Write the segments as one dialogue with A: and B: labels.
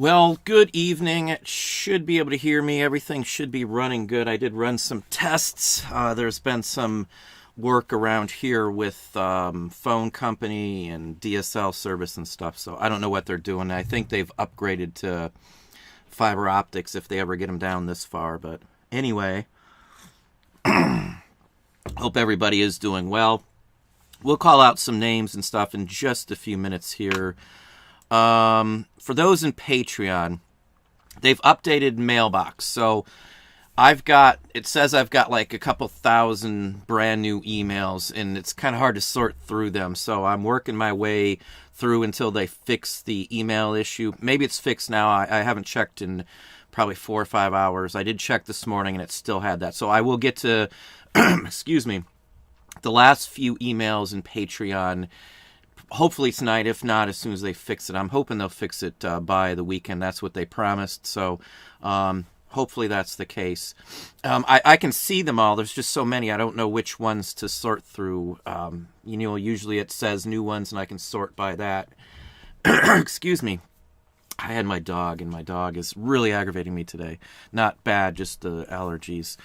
A: Well, good evening. It should be able to hear me. Everything should be running good. I did run some tests. There's been some work around here with phone company and DSL service and stuff, so I don't know what they're doing. I think they've upgraded to fiber optics if they ever get them down this far. But anyway, hope everybody is doing well. We'll call out some names and stuff in just a few minutes here. For those in Patreon, they've updated Mailbox. So it says I've got like a couple thousand brand new emails, and it's kind of hard to sort through them. So I'm working my way through until they fix the email issue. Maybe it's fixed now. I haven't checked in probably 4 or 5 hours. I did check this morning, and it still had that. So I will get to, excuse me, the last few emails in Patreon hopefully tonight, if not as soon as they fix it. I'm hoping they'll fix it by the weekend. That's what they promised. So hopefully that's the case. I can see them all. There's just so many. I don't know which ones to sort through. Usually it says new ones, and I can sort by that. Excuse me. I had my dog, and my dog is really aggravating me today. Not bad, just the allergies.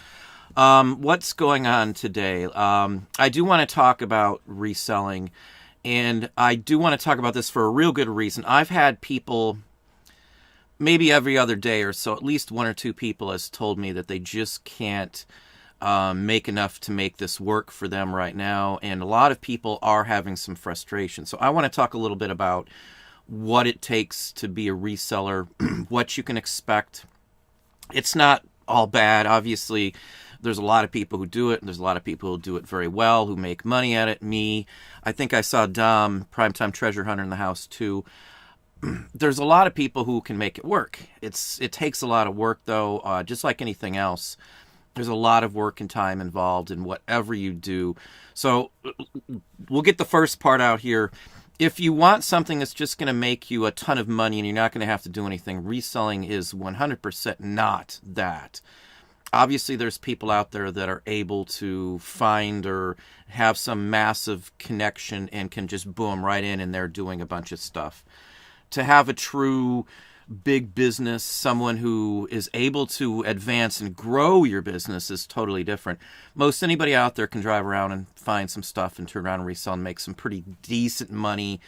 A: What's going on today? I do want to talk about reselling. And I do want to talk about this for a real good reason. I've had people, maybe every other day or so, at least one or two people has told me that they just can't make enough to make this work for them right now. And a lot of people are having some frustration. So I want to talk a little bit about what it takes to be a reseller, what you can expect. It's not all bad. Obviously, there's a lot of people who do it, and there's a lot of people who do it very well, who make money at it. Me, I think I saw Dom, Primetime Treasure Hunter, in the house too. There's a lot of people who can make it work. It takes a lot of work, though, just like anything else. There's a lot of work and time involved in whatever you do. So we'll get the first part out here. If you want something that's just going to make you a ton of money and you're not going to have to do anything, reselling is 100% not that. Obviously, there's people out there that are able to find or have some massive connection and can just boom right in, and they're doing a bunch of stuff. To have a true big business, someone who is able to advance and grow your business is totally different. Most anybody out there can drive around and find some stuff and turn around and resell and make some pretty decent money.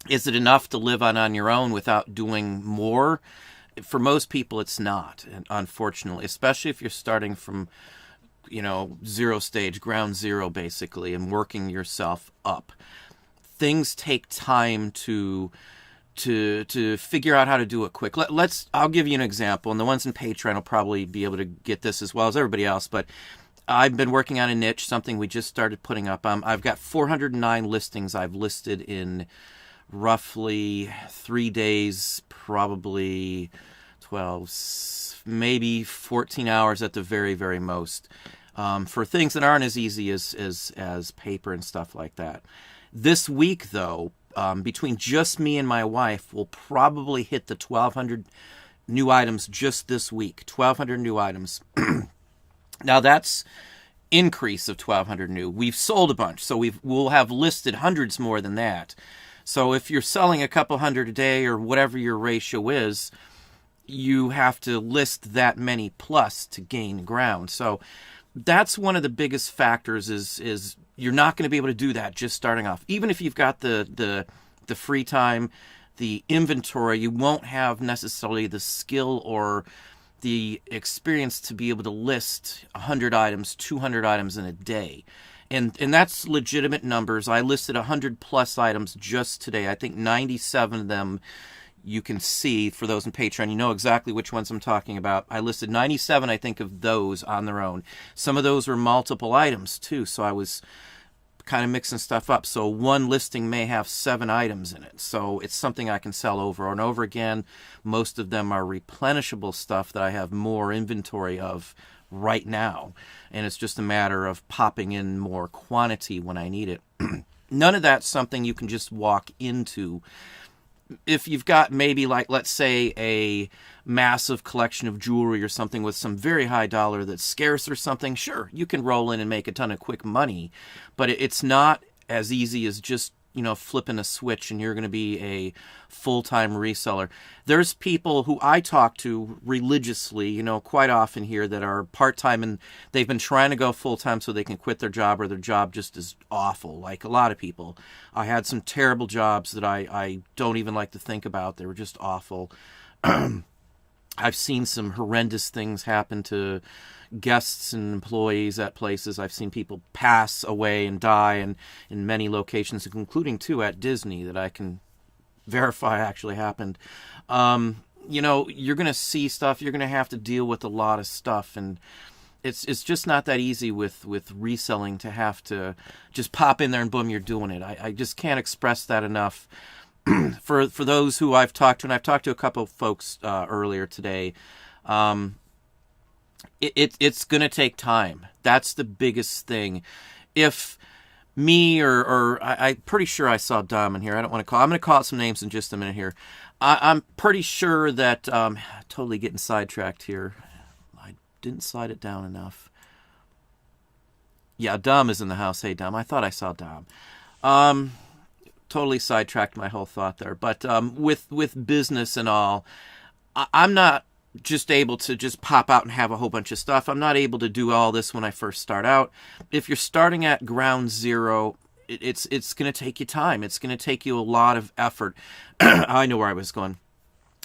A: Is it enough to live on your own without doing more? For most people, it's not, unfortunately, especially if you're starting from, zero stage, ground zero, basically, and working yourself up. Things take time to figure out how to do it quick. I'll give you an example, and the ones in Patreon will probably be able to get this as well as everybody else, but I've been working on a niche, something we just started putting up. I've got 409 listings I've listed in roughly 3 days, probably 12, maybe 14 hours at the very, very most, for things that aren't as easy as paper and stuff like that. This week, though, between just me and my wife, we'll probably hit the 1,200 new items just this week. 1,200 new items. Now, that's increase of 1,200 new. We've sold a bunch, so we'll have listed hundreds more than that. So if you're selling a couple hundred a day or whatever your ratio is, you have to list that many plus to gain ground. So that's one of the biggest factors is you're not going to be able to do that just starting off. Even if you've got the free time, the inventory, you won't have necessarily the skill or the experience to be able to list 100 items, 200 items in a day. And that's legitimate numbers. I listed 100 plus items just today. I think 97 of them you can see. For those in Patreon, you know exactly which ones I'm talking about. I listed 97, I think, of those on their own. Some of those were multiple items, too, so I was kind of mixing stuff up. So one listing may have 7 items in it. So it's something I can sell over and over again. Most of them are replenishable stuff that I have more inventory of right now. And it's just a matter of popping in more quantity when I need it. None of that's something you can just walk into. If you've got maybe, like, let's say a massive collection of jewelry or something with some very high dollar that's scarce or something, sure, you can roll in and make a ton of quick money. But it's not as easy as just flipping a switch and you're going to be a full-time reseller. There's people who I talk to religiously, quite often here, that are part-time, and they've been trying to go full-time so they can quit their job, or their job just is awful. Like a lot of people. I had some terrible jobs that I don't even like to think about. They were just awful. I've seen some horrendous things happen to guests and employees at places. I've seen people pass away and die in many locations, including two at Disney that I can verify actually happened. You're going to see stuff. You're going to have to deal with a lot of stuff, and it's just not that easy with reselling to have to just pop in there and boom, you're doing it. I just can't express that enough. For those who I've talked to, and I've talked to a couple of folks earlier today, it's going to take time. That's the biggest thing. If me or I'm pretty sure I saw Dom in here. I don't want to call. I'm going to call out some names in just a minute here. I'm pretty sure that totally getting sidetracked here. I didn't slide it down enough. Yeah, Dom is in the house. Hey, Dom. I thought I saw Dom. Totally sidetracked my whole thought there. But with business and all, I'm not just able to just pop out and have a whole bunch of stuff. I'm not able to do all this when I first start out. If you're starting at ground zero, it's going to take you time. It's going to take you a lot of effort. I know where I was going.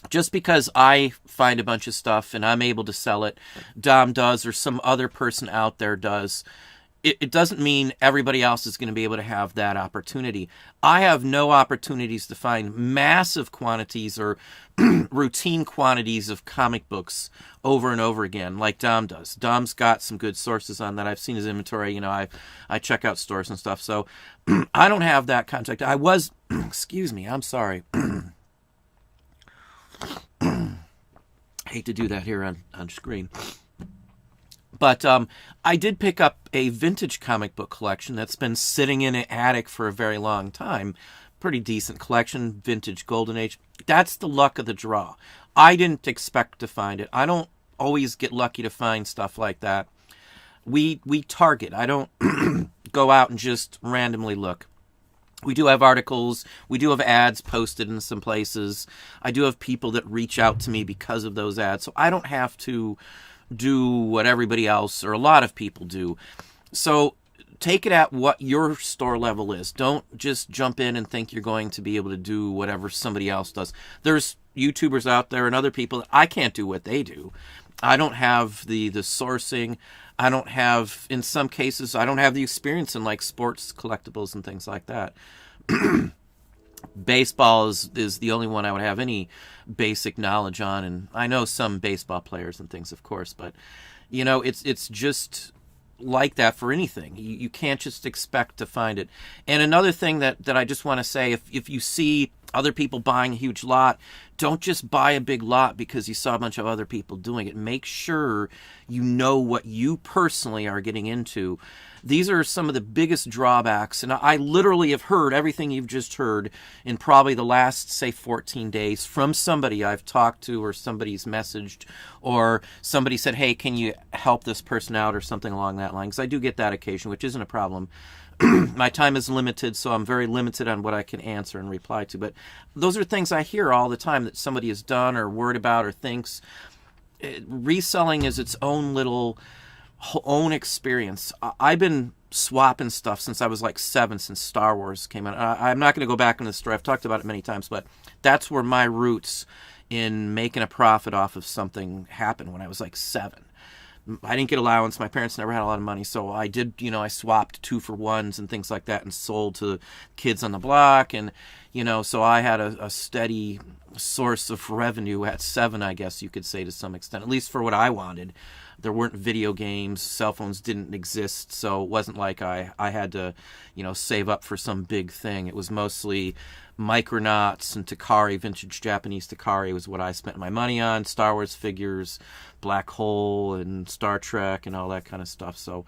A: Just because I find a bunch of stuff and I'm able to sell it, Dom does, or some other person out there does, it doesn't mean everybody else is going to be able to have that opportunity. I have no opportunities to find massive quantities or routine quantities of comic books over and over again like Dom does. Dom's got some good sources on that. I've seen his inventory. I check out stores and stuff. So I don't have that contact. I was, excuse me, I'm sorry. Hate to do that here on screen. But I did pick up a vintage comic book collection that's been sitting in an attic for a very long time. Pretty decent collection, vintage Golden Age. That's the luck of the draw. I didn't expect to find it. I don't always get lucky to find stuff like that. We target. I don't go out and just randomly look. We do have articles. We do have ads posted in some places. I do have people that reach out to me because of those ads. So I don't have to do what everybody else or a lot of people do. So take it at what your store level is. Don't just jump in and think you're going to be able to do whatever somebody else does. There's YouTubers out there and other people. I can't do what they do. I don't have the sourcing. I don't have, in some cases, I don't have the experience in like sports collectibles and things like that. Baseball is the only one I would have any basic knowledge on, and I know some baseball players and things, of course, but it's just like that for anything. You can't just expect to find it. And another thing that I just want to say, if you see other people buying a huge lot, don't just buy a big lot because you saw a bunch of other people doing it. Make sure you know what you personally are getting into. These are some of the biggest drawbacks, and I literally have heard everything you've just heard in probably the last, say, 14 days from somebody I've talked to, or somebody's messaged, or somebody said, hey, can you help this person out, or something along that line, because I do get that occasion, which isn't a problem. My time is limited, so I'm very limited on what I can answer and reply to, but those are things I hear all the time that somebody has done or worried about or thinks. Reselling is its own little own experience. I've been swapping stuff since I was like 7, since Star Wars came out. I'm not going to go back into the story. I've talked about it many times, but that's where my roots in making a profit off of something happened, when I was like 7. I didn't get allowance. My parents never had a lot of money, so I did, I swapped 2-for-1s and things like that and sold to kids on the block, and, so I had a steady source of revenue at 7, I guess you could say, to some extent, at least for what I wanted. There weren't video games, cell phones didn't exist, so it wasn't like I had to, save up for some big thing. It was mostly Micronauts and Takari, vintage Japanese Takari was what I spent my money on, Star Wars figures, Black Hole and Star Trek and all that kind of stuff. So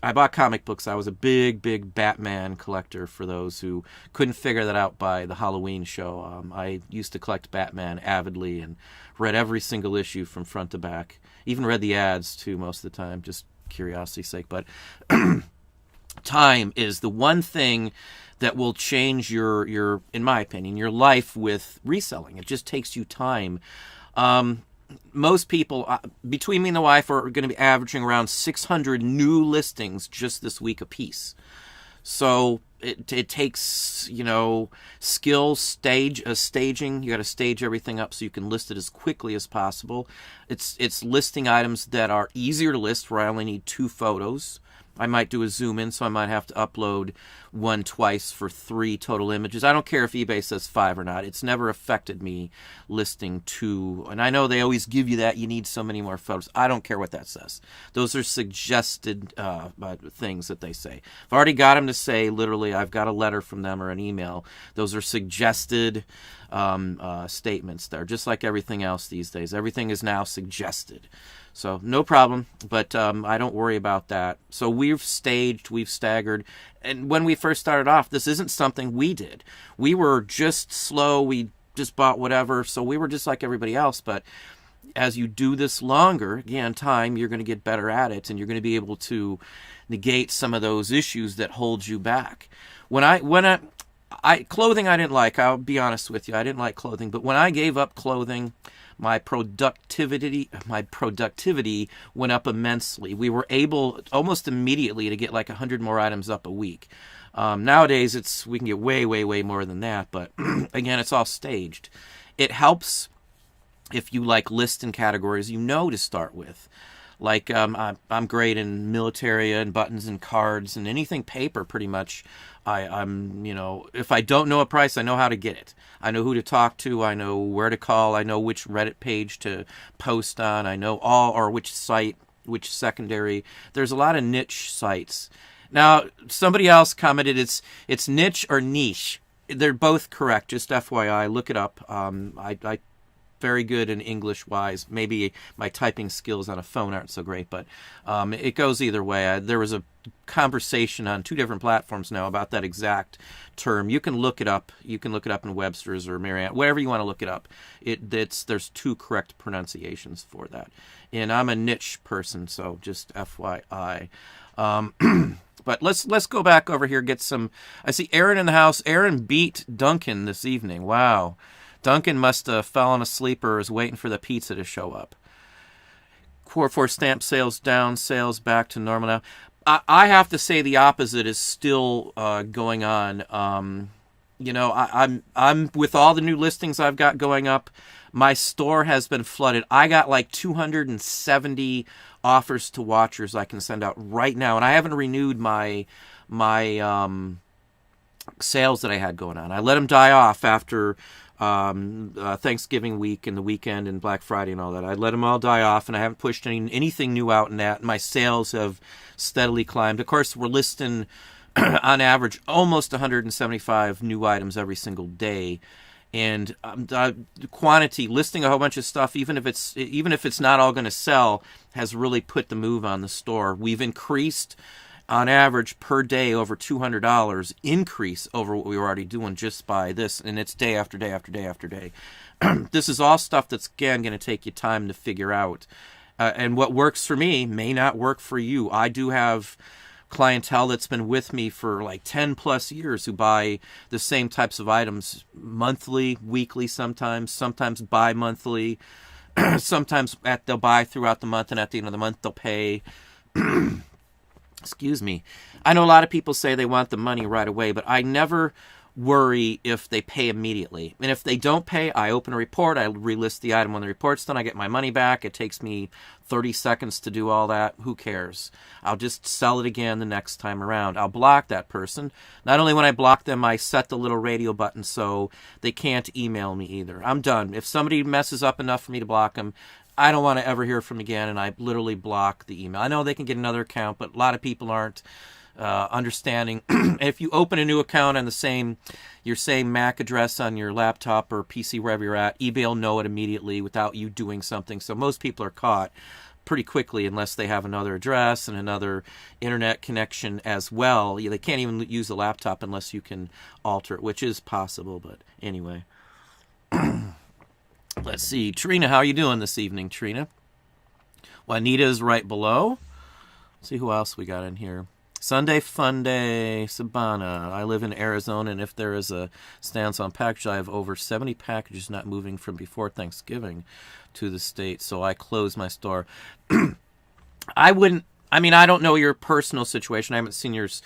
A: I bought comic books. I was a big Batman collector, for those who couldn't figure that out by the Halloween show. I used to collect Batman avidly and read every single issue from front to back. Even read the ads, too, most of the time, just curiosity's sake. But Time is the one thing that will change your, in my opinion, your life with reselling. It just takes you time. Most people, between me and the wife, are going to be averaging around 600 new listings just this week apiece. So it takes, skill, staging. You got to stage everything up so you can list it as quickly as possible. It's listing items that are easier to list, where I only need 2 photos. I might do a zoom in, so I might have to upload one twice for 3 total images. I don't care if eBay says 5 or not. It's never affected me listing 2. And I know they always give you that. You need so many more photos. I don't care what that says. Those are suggested things that they say. I've already got them to say, literally, I've got a letter from them or an email. Those are suggested statements there, just like everything else these days. Everything is now suggested. So no problem, but I don't worry about that. So we've staged, we've staggered. And when we first started off, this isn't something we did. We were just slow. We just bought whatever. So we were just like everybody else. But as you do this longer, again, time, you're going to get better at it. And you're going to be able to negate some of those issues that hold you back. Clothing I didn't like. I'll be honest with you. I didn't like clothing. But when I gave up clothing, my productivity went up immensely. We were able almost immediately to get like 100 more items up a week. Nowadays, we can get way, way, way more than that. But again, it's all staged. It helps if you like list in categories to start with. Like I'm great in military and buttons and cards and anything paper pretty much. I'm if I don't know a price, I know how to get it. I know who to talk to. I know where to call. I know which Reddit page to post on. I know which site, which secondary. There's a lot of niche sites. Now, somebody else commented it's niche or niche. They're both correct. Just FYI, look it up. I very good in English-wise. Maybe my typing skills on a phone aren't so great, but it goes either way. There was a conversation on 2 different platforms now about that exact term. You can look it up. You can look it up in Webster's or Merriam, wherever you want to look it up. There's 2 correct pronunciations for that. And I'm a niche person, so just FYI. But let's go back over here, get some. I see Aaron in the house. Aaron beat Duncan this evening. Wow. Duncan must have fallen asleep or is waiting for the pizza to show up. Core 4 stamp sales down, sales back to normal now. I have to say the opposite is still going on. I'm with all the new listings I've got going up. My store has been flooded. I got like 270 offers to watchers I can send out right now, and I haven't renewed my sales that I had going on. I let them die off after Thanksgiving week and the weekend and Black Friday and all that. I let them all die off, and I haven't pushed anything new out in that. My sales have steadily climbed. Of course, we're listing on average almost 175 new items every single day. And quantity, listing a whole bunch of stuff, even if it's not all going to sell, has really put the move on the store. We've increased on average per day over $200 increase over what we were already doing just by this, and it's day after day after day after day. This is all stuff that's, again, going to take you time to figure out. And what works for me may not work for you. I do have clientele that's been with me for like 10 plus years who buy the same types of items monthly, weekly, sometimes bi-monthly. Sometimes they'll buy throughout the month, and at the end of the month they'll pay. Excuse me. I know a lot of people say they want the money right away, but I never worry if they pay immediately. And if they don't pay, I open a report, I relist the item. When the report's done, I get my money back. It takes me 30 seconds to do all that. Who cares? I'll just sell it again the next time around. I'll block that person. Not only when I block them, I set the little radio button so they can't email me either. I'm done. If somebody messes up enough for me to block them, I don't want to ever hear from them again, and I literally block the email. I know they can get another account, but a lot of people aren't understanding. If you open a new account on your same MAC address on your laptop or PC, wherever you're at, eBay will know it immediately without you doing something. So most people are caught pretty quickly unless they have another address and another internet connection as well. They can't even use the laptop unless you can alter it, which is possible, but anyway. Let's see. Trina, how are you doing this evening, Trina? Juanita's right below. Let's see who else we got in here. Sunday Fun Day, Sabana. I live in Arizona, and if there is a stance on package, I have over 70 packages not moving from before Thanksgiving to the state, so I close my store. I don't know your personal situation. I haven't seen yours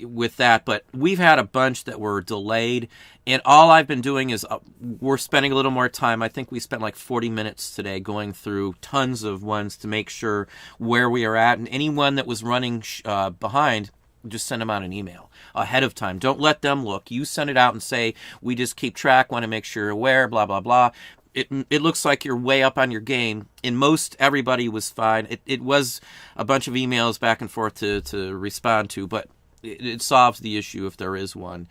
A: with that, but we've had a bunch that were delayed, and all I've been doing is we're spending a little more time. I think we spent like 40 minutes today going through tons of ones to make sure where we are at, and anyone that was running behind, just send them out an email ahead of time. Don't let them look. You send it out and say, we just keep track, want to make sure you're aware, blah, blah, blah. It looks like you're way up on your game. In most, everybody was fine. It was a bunch of emails back and forth to respond to, but it solves the issue if there is one.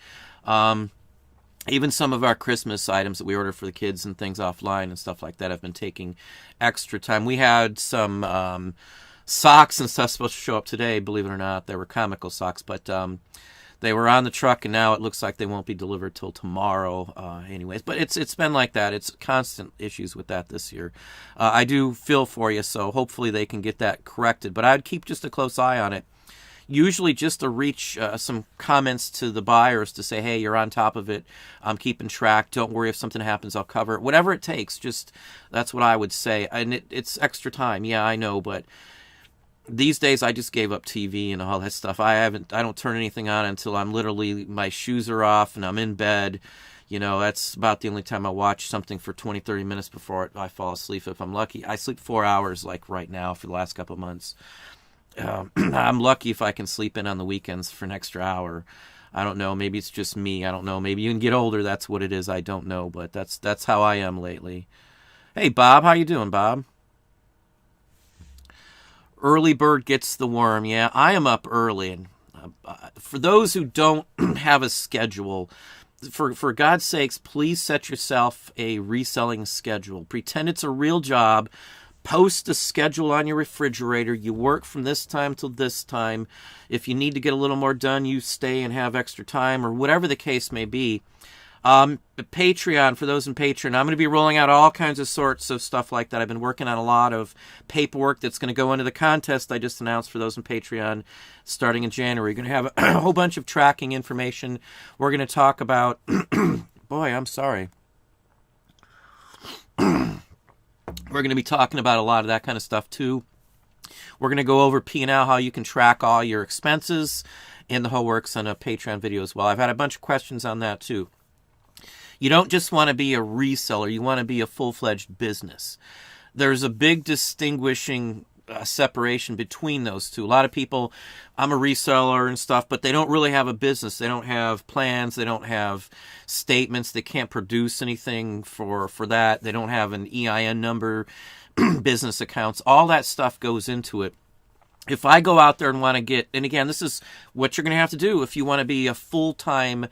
A: Even some of our Christmas items that we order for the kids and things offline and stuff like that have been taking extra time. We had some socks and stuff supposed to show up today, believe it or not. They were comical socks, but they were on the truck, and now it looks like they won't be delivered till tomorrow anyways. But it's been like that. It's constant issues with that this year. I do feel for you, so hopefully they can get that corrected. But I'd keep just a close eye on it. Usually just to reach some comments to the buyers to say, hey, you're on top of it. I'm keeping track. Don't worry, if something happens, I'll cover it. Whatever it takes, just that's what I would say. And it's extra time. Yeah, I know, but these days I just gave up TV and all that stuff. I don't turn anything on until I'm literally, my shoes are off and I'm in bed. You know, that's about the only time I watch something for 20, 30 minutes before I fall asleep if I'm lucky. I sleep 4 hours like right now for the last couple of months. I'm lucky if I can sleep in on the weekends for an extra hour. I don't know. Maybe it's just me. I don't know. Maybe you can get older. That's what it is. I don't know. But that's how I am lately. Hey, Bob. How you doing, Bob? Early bird gets the worm. Yeah, I am up early. And for those who don't have a schedule, for God's sakes, please set yourself a reselling schedule. Pretend it's a real job. Post a schedule on your refrigerator. You work from this time till this time. If you need to get a little more done, you stay and have extra time, or whatever the case may be. Patreon, for those in Patreon, I'm going to be rolling out all kinds of sorts of stuff like that. I've been working on a lot of paperwork that's going to go into the contest I just announced for those in Patreon starting in January. We're going to have a whole bunch of tracking information. We're going to talk about... Boy, I'm sorry. We're going to be talking about a lot of that kind of stuff, too. We're going to go over P&L, how you can track all your expenses, and the whole works on a Patreon video as well. I've had a bunch of questions on that, too. You don't just want to be a reseller. You want to be a full-fledged business. There's a big distinguishing separation between those two. A lot of people, I'm a reseller and stuff, but they don't really have a business. They don't have plans. They don't have statements. They can't produce anything for that. They don't have an EIN number, business accounts. All that stuff goes into it. If I go out there and want to get, and again, this is what you're going to have to do if you want to be a full-time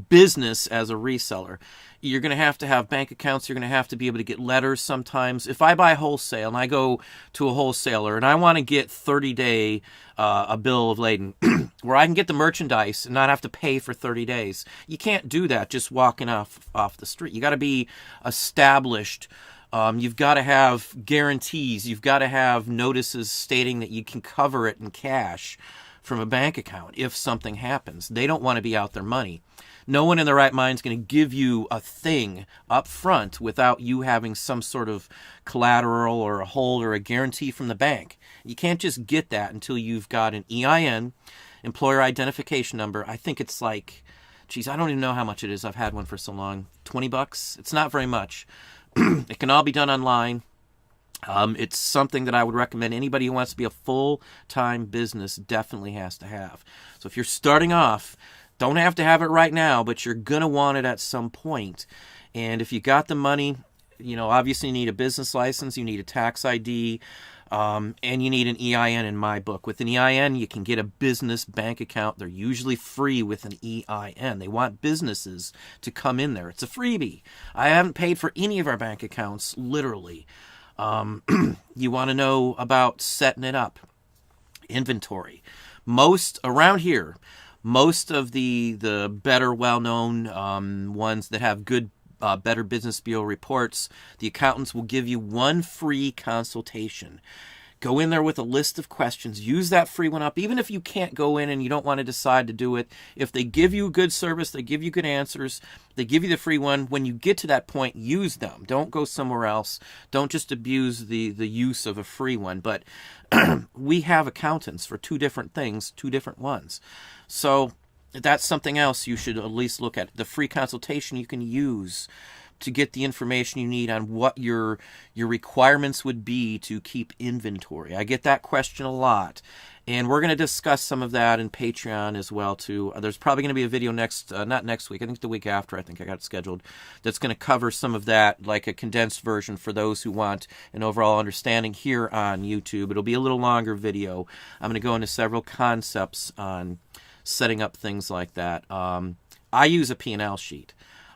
A: business as a reseller. You're going to have bank accounts. You're going to have to be able to get letters sometimes. If I buy wholesale and I go to a wholesaler and I want to get 30-day a bill of lading where I can get the merchandise and not have to pay for 30 days, you can't do that just walking off the street. You got to be established. You've got to have guarantees. You've got to have notices stating that you can cover it in cash from a bank account if something happens. They don't want to be out their money. No one in their right mind is going to give you a thing up front without you having some sort of collateral or a hold or a guarantee from the bank. You can't just get that until you've got an EIN, employer identification number. I think it's like, geez, I don't even know how much it is. I've had one for so long. $20? It's not very much. It can all be done online. It's something that I would recommend anybody who wants to be a full-time business definitely has to have. So if you're starting off, don't have to have it right now, but you're going to want it at some point. And if you got the money, you know, obviously you need a business license, you need a tax ID, and you need an EIN in my book. With an EIN, you can get a business bank account. They're usually free with an EIN. They want businesses to come in there. It's a freebie. I haven't paid for any of our bank accounts, literally. You want to know about setting it up. Inventory. Most around here, most of the better well-known ones that have good Better Business Bureau reports, the accountants will give you one free consultation. Go in there with a list of questions. Use that free one up. Even if you can't go in and you don't want to decide to do it, if they give you good service, they give you good answers, they give you the free one, when you get to that point, use them. Don't go somewhere else. Don't just abuse the use of a free one. But we have accountants for 2 different things, 2 different ones. So that's something else you should at least look at. The free consultation you can use to get the information you need on what your requirements would be to keep inventory. I get that question a lot, and we're going to discuss some of that in Patreon as well too. There's probably going to be a video not next week, I think the week after, I think I got it scheduled, that's going to cover some of that, like a condensed version for those who want an overall understanding here on YouTube. It'll be a little longer video. I'm going to go into several concepts on setting up things like that. I use a P&L sheet.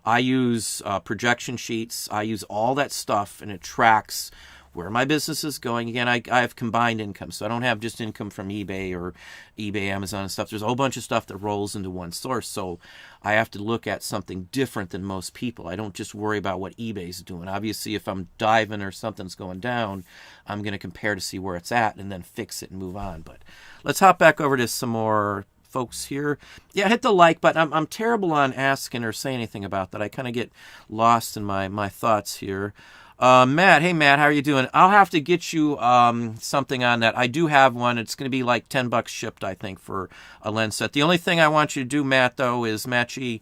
A: I use projection sheets. I use all that stuff, and it tracks where my business is going. Again, I have combined income, so I don't have just income from eBay or eBay, Amazon, and stuff. There's a whole bunch of stuff that rolls into one source, so I have to look at something different than most people. I don't just worry about what eBay's doing. Obviously, if I'm diving or something's going down, I'm going to compare to see where it's at and then fix it and move on. But let's hop back over to some more folks here. Yeah, hit the like button. I'm terrible on asking or saying anything about that. I kind of get lost in my thoughts here. Matt, hey Matt, how are you doing? I'll have to get you something on that. I do have one. It's going to be like $10 shipped, I think, for a lens set. The only thing I want you to do, Matt, though, is Matchy,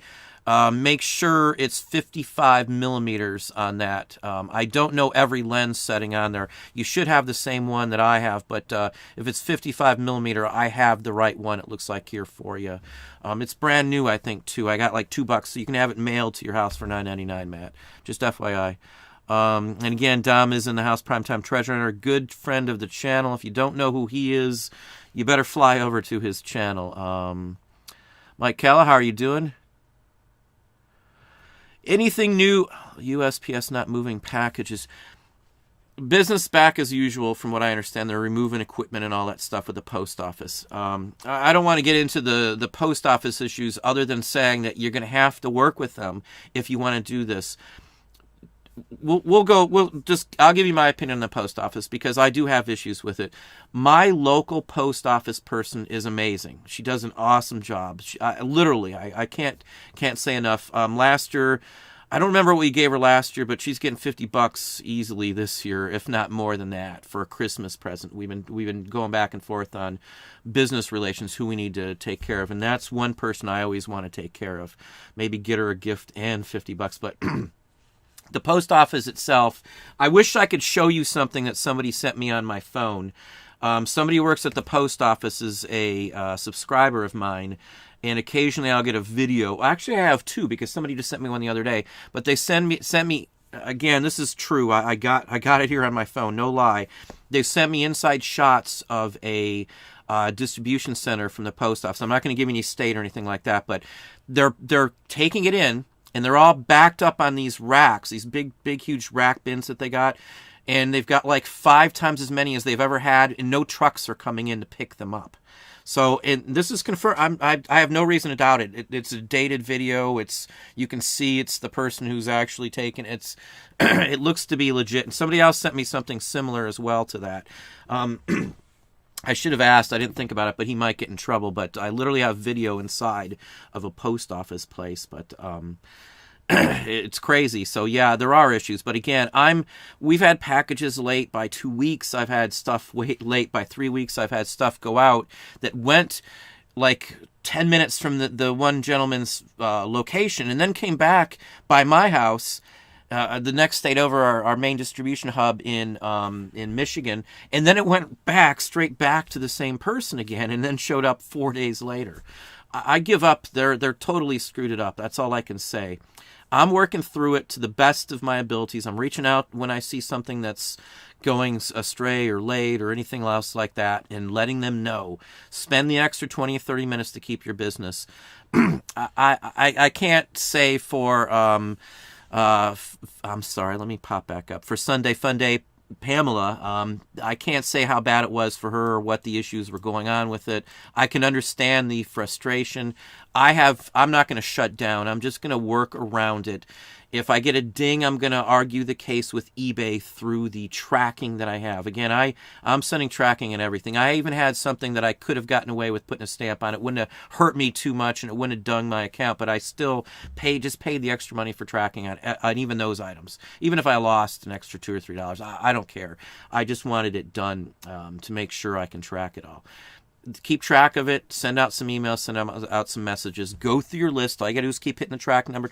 A: make sure it's 55 millimeters on that. I don't know every lens setting on there. You should have the same one that I have, but if it's 55 millimeter, I have the right one, it looks like, here for you. It's brand new, I think, too. I got like $2, so you can have it mailed to your house for $9.99, Matt. Just FYI. And again, Dom is in the house, Primetime Treasure Hunter, a good friend of the channel. If you don't know who he is, you better fly over to his channel. Mike Kella, how are you doing? Anything new? USPS not moving packages. Business back as usual, from what I understand. They're removing equipment and all that stuff with the post office. I don't want to get into the post office issues other than saying that you're going to have to work with them if you want to do this. I'll give you my opinion on the post office because I do have issues with it. My local post office person is amazing. She does an awesome job. I can't say enough. Last year, I don't remember what we gave her last year, but she's getting $50 easily this year, if not more than that, for a Christmas present. We've been going back and forth on business relations, who we need to take care of, and that's one person I always want to take care of. Maybe get her a gift and $50, but the post office itself, I wish I could show you something that somebody sent me on my phone. Somebody who works at the post office is a subscriber of mine, and occasionally I'll get a video. Actually, I have 2 because somebody just sent me one the other day. But they sent me again. This is true. I got it here on my phone. No lie. They sent me inside shots of a distribution center from the post office. I'm not going to give any state or anything like that, but they're taking it in. And they're all backed up on these racks, these big, huge rack bins that they got. And they've got like 5 times as many as they've ever had, and no trucks are coming in to pick them up. So, and this is confirmed. I have no reason to doubt it. It's a dated video. You can see it's the person who's actually taken it. It looks to be legit. And somebody else sent me something similar as well to that. I should have asked. I didn't think about it, but he might get in trouble. But I literally have video inside of a post office place. But it's crazy. So yeah, there are issues. But again, we've had packages late by 2 weeks. I've had stuff late by 3 weeks. I've had stuff go out that went like 10 minutes from the one gentleman's location, and then came back by my house. The next state over, our main distribution hub in Michigan, and then it went straight back to the same person again, and then showed up 4 days later. I give up. They're totally screwed it up. That's all I can say. I'm working through it to the best of my abilities. I'm reaching out when I see something that's going astray or late or anything else like that, and letting them know. Spend the extra 20 or 30 minutes to keep your business. I can't say for I'm sorry, let me pop back up. For Sunday Fun Day, Pamela, I can't say how bad it was for her or what the issues were going on with it. I can understand the frustration. I'm not going to shut down. I'm just going to work around it. If I get a ding, I'm going to argue the case with eBay through the tracking that I have. Again, I'm sending tracking and everything. I even had something that I could have gotten away with putting a stamp on. It wouldn't have hurt me too much, and it wouldn't have dunged my account, but I still paid the extra money for tracking on even those items. Even if I lost an extra $2 or $3, I don't care. I just wanted it done to make sure I can track it all. Keep track of it, send out some emails, send out some messages, go through your list. All you got to do is keep hitting the track number,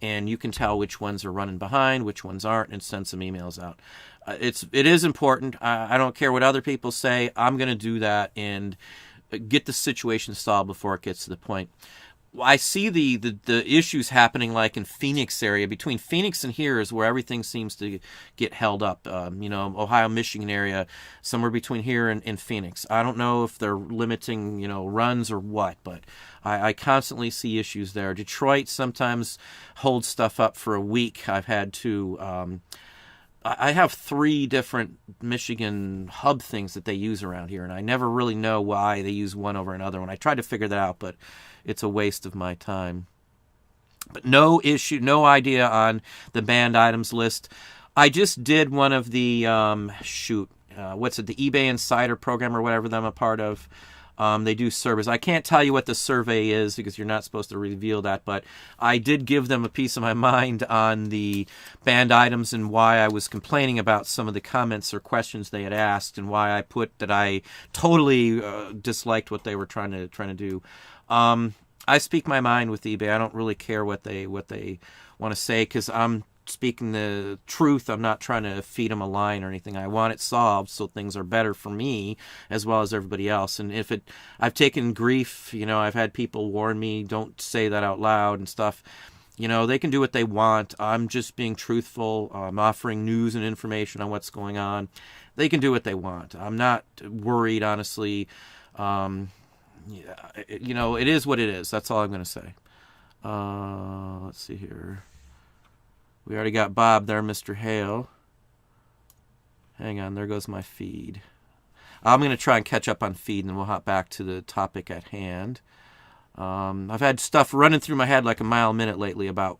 A: and you can tell which ones are running behind, which ones aren't, and send some emails out. It is important. I don't care what other people say. I'm going to do that and get the situation solved before it gets to the point. I see the issues happening like in Phoenix area. Between Phoenix and here is where everything seems to get held up. Ohio, Michigan area, somewhere between here and Phoenix. I don't know if they're limiting, runs or what, but I constantly see issues there. Detroit sometimes holds stuff up for a week. I've had to... I have 3 different Michigan hub things that they use around here, and I never really know why they use one over another one. I tried to figure that out, but it's a waste of my time. But no idea on the banned items list. I just did one of the, the eBay Insider program or whatever that I'm a part of. They do surveys. I can't tell you what the survey is because you're not supposed to reveal that, but I did give them a piece of my mind on the banned items and why I was complaining about some of the comments or questions they had asked and why I put that I totally disliked what they were trying to do. I speak my mind with eBay. I don't really care what they want to say because I'm speaking the truth. I'm not trying to feed them a line or anything. I want it solved so things are better for me as well as everybody else. And I've taken grief. I've had people warn me, don't say that out loud and stuff. They can do what they want. I'm just being truthful. I'm offering news and information on what's going on. They can do what they want. I'm not worried, honestly. It is what it is. That's all I'm going to say. Let's see here. We already got Bob there, Mr. Hale. Hang on, there goes my feed. I'm going to try and catch up on feed, and then we'll hop back to the topic at hand. I've had stuff running through my head like a mile a minute lately about,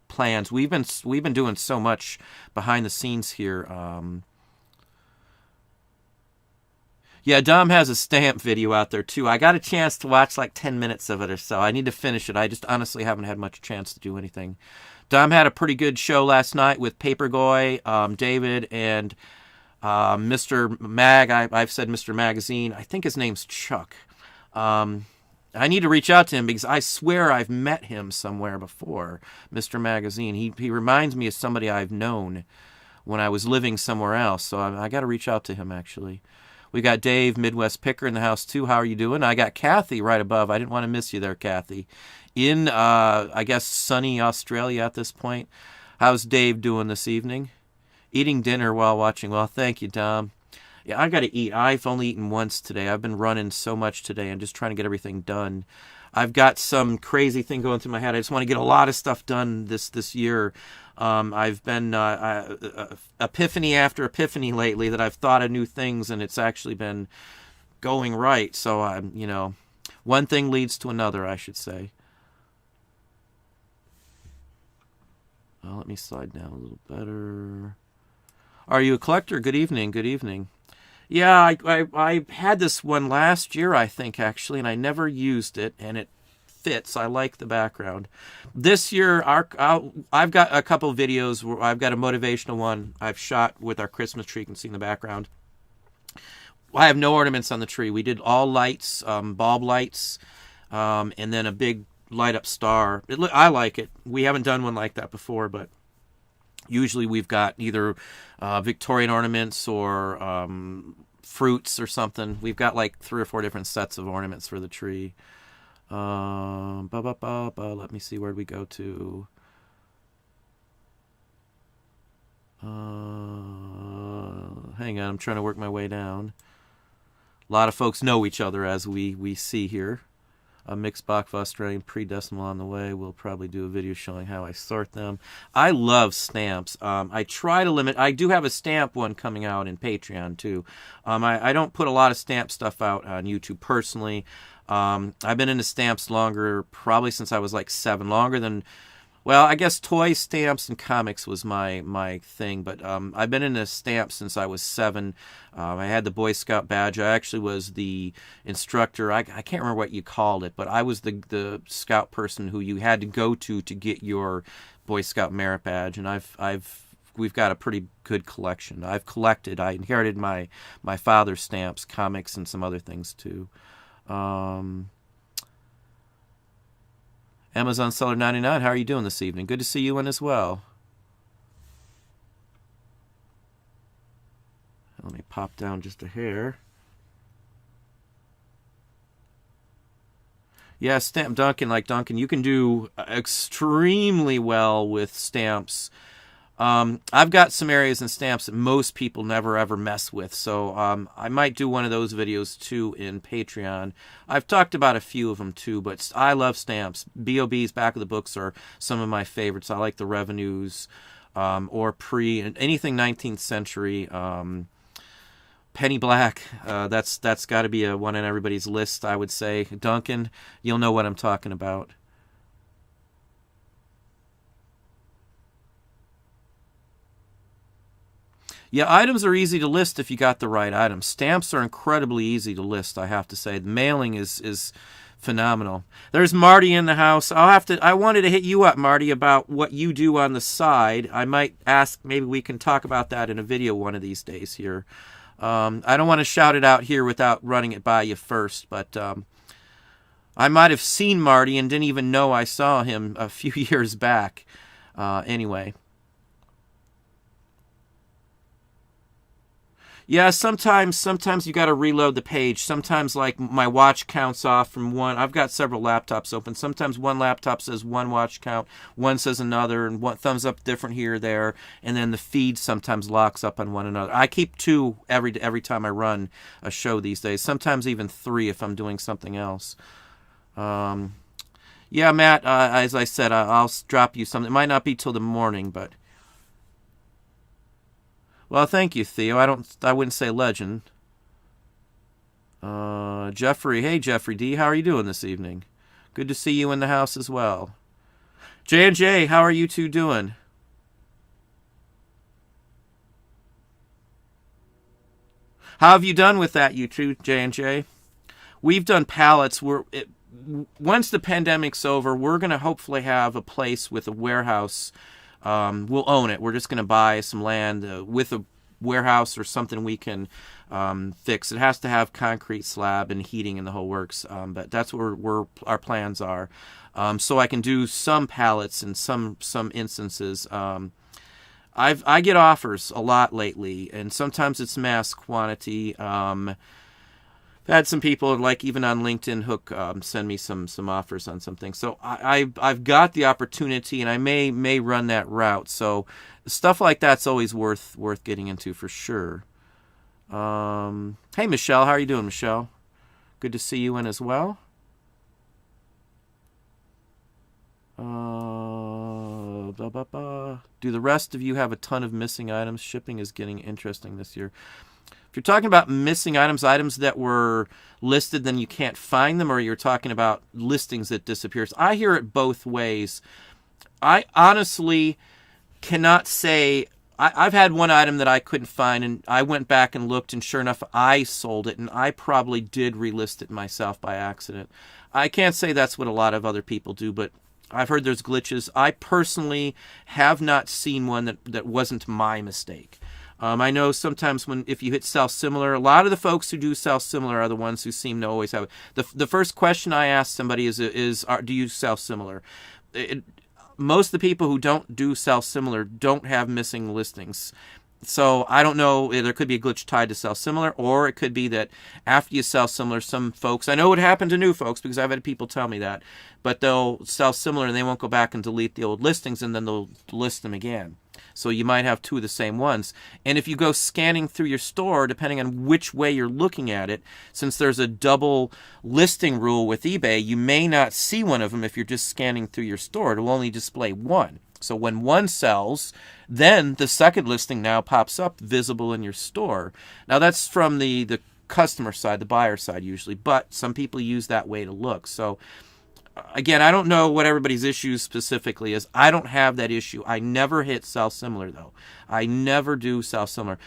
A: plans. We've been doing so much behind the scenes here. Yeah, Dom has a stamp video out there, too. I got a chance to watch like 10 minutes of it or so. I need to finish it. I just honestly haven't had much chance to do anything. Dom had a pretty good show last night with Papergoy, David, and Mr. Mag. I've said Mr. Magazine. I think his name's Chuck. I need to reach out to him because I swear I've met him somewhere before, Mr. Magazine. He reminds me of somebody I've known when I was living somewhere else, so I got to reach out to him, actually. We got Dave, Midwest Picker, in the house, too. How are you doing? I got Kathy right above. I didn't want to miss you there, Kathy. In, I guess, sunny Australia at this point. How's Dave doing this evening? Eating dinner while watching. Well, thank you, Dom. Yeah, I got to eat. I've only eaten once today. I've been running so much today. I'm just trying to get everything done. I've got some crazy thing going through my head. I just want to get a lot of stuff done this year. I've been epiphany after epiphany lately that I've thought of new things, and it's actually been going right. So, one thing leads to another, I should say. Well, let me slide down a little better. Are you a collector? Good evening. Good evening. Yeah, I had this one last year, I think, actually, and I never used it, and it fits. I like the background. This year, I've got a couple of videos where I've got a motivational one I've shot with our Christmas tree. You can see in the background. I have no ornaments on the tree. We did all lights, bulb lights, and then a big light up star. I like it. We haven't done one like that before, but usually we've got either Victorian ornaments or fruits or something. We've got like 3 or 4 different sets of ornaments for the tree. Let me see, where'd we go to? Hang on, I'm trying to work my way down. A lot of folks know each other, as we see here. A mixed box of Australian pre-decimal on the way. We'll probably do a video showing how I sort them. I love stamps. I try to limit. I do have a stamp one coming out in Patreon, too. I don't put a lot of stamp stuff out on YouTube personally. I've been into stamps longer, probably since I was like 7, longer than Well, I guess toys, stamps, and comics was my thing. But I've been into stamps since I was 7. I had the Boy Scout badge. I actually was the instructor. I can't remember what you called it, but I was the scout person who you had to go to get your Boy Scout merit badge. And we've got a pretty good collection. I've collected. I inherited my father's stamps, comics, and some other things too. Amazon Seller 99, how are you doing this evening? Good to see you in as well. Let me pop down just a hair. Yeah, stamp Duncan, like Duncan, you can do extremely well with stamps. I've got some areas in stamps that most people never ever mess with, so I might do one of those videos too in Patreon. I've talked about a few of them too, but I love stamps. BOB's back of the books are some of my favorites. I like the revenues, or anything 19th century. Penny Black, that's got to be a one on everybody's list, I would say. Duncan, you'll know what I'm talking about. Yeah, items are easy to list if you got the right items. Stamps are incredibly easy to list, I have to say. The mailing is phenomenal. There's Marty in the house. I wanted to hit you up, Marty, about what you do on the side. I might ask, maybe we can talk about that in a video one of these days here. I don't want to shout it out here without running it by you first, but I might have seen Marty and didn't even know I saw him a few years back. Anyway. Yeah, sometimes you got to reload the page. Sometimes, like, my watch counts off from one. I've got several laptops open. Sometimes one laptop says one watch count, one says another, and one thumbs up different here or there, and then the feed sometimes locks up on one another. I keep 2 every time I run a show these days. Sometimes even 3 if I'm doing something else. Yeah, Matt, as I said, I'll drop you something. It might not be till the morning, but... Well, thank you, Theo. I wouldn't say legend. Jeffrey. Hey, Jeffrey D. How are you doing this evening? Good to see you in the house as well. J&J, how are you two doing? How have you done with that, you two, J&J? We've done pallets. Once the pandemic's over, we're going to hopefully have a place with a warehouse. We'll own it. We're just going to buy some land with a warehouse or something we can fix. It has to have concrete slab and heating and the whole works, but that's where our plans are. So I can do some pallets in some instances. I get offers a lot lately, and sometimes it's mass quantity. I've had some people, like even on LinkedIn Hook, send me some offers on something. So I've got the opportunity, and I may run that route. So stuff like that's always worth getting into for sure. Hey, Michelle, how are you doing, Michelle? Good to see you in as well. Do the rest of you have a ton of missing items? Shipping is getting interesting this year. If you're talking about missing items that were listed, then you can't find them, or you're talking about listings that disappears. I hear it both ways. I honestly cannot say. I've had one item that I couldn't find, and I went back and looked, and sure enough, I sold it, and I probably did relist it myself by accident. I can't say that's what a lot of other people do, but I've heard there's glitches. I personally have not seen one that wasn't my mistake. I know sometimes if you hit sell similar, a lot of the folks who do sell similar are the ones who seem to always have it. The first question I ask somebody is do you sell similar? Most of the people who don't do sell similar don't have missing listings. So I don't know, there could be a glitch tied to sell similar, or it could be that after you sell similar, some folks, I know it happened to new folks because I've had people tell me that, but they'll sell similar and they won't go back and delete the old listings, and then they'll list them again. So you might have 2 of the same ones. And if you go scanning through your store, depending on which way you're looking at it, since there's a double listing rule with eBay, you may not see one of them if you're just scanning through your store. It will only display one. So when one sells, then the second listing now pops up visible in your store. Now that's from the customer side, the buyer side usually, but some people use that way to look. So again, I don't know what everybody's issue specifically is. I don't have that issue. I never hit sell similar, though. I never do sell similar.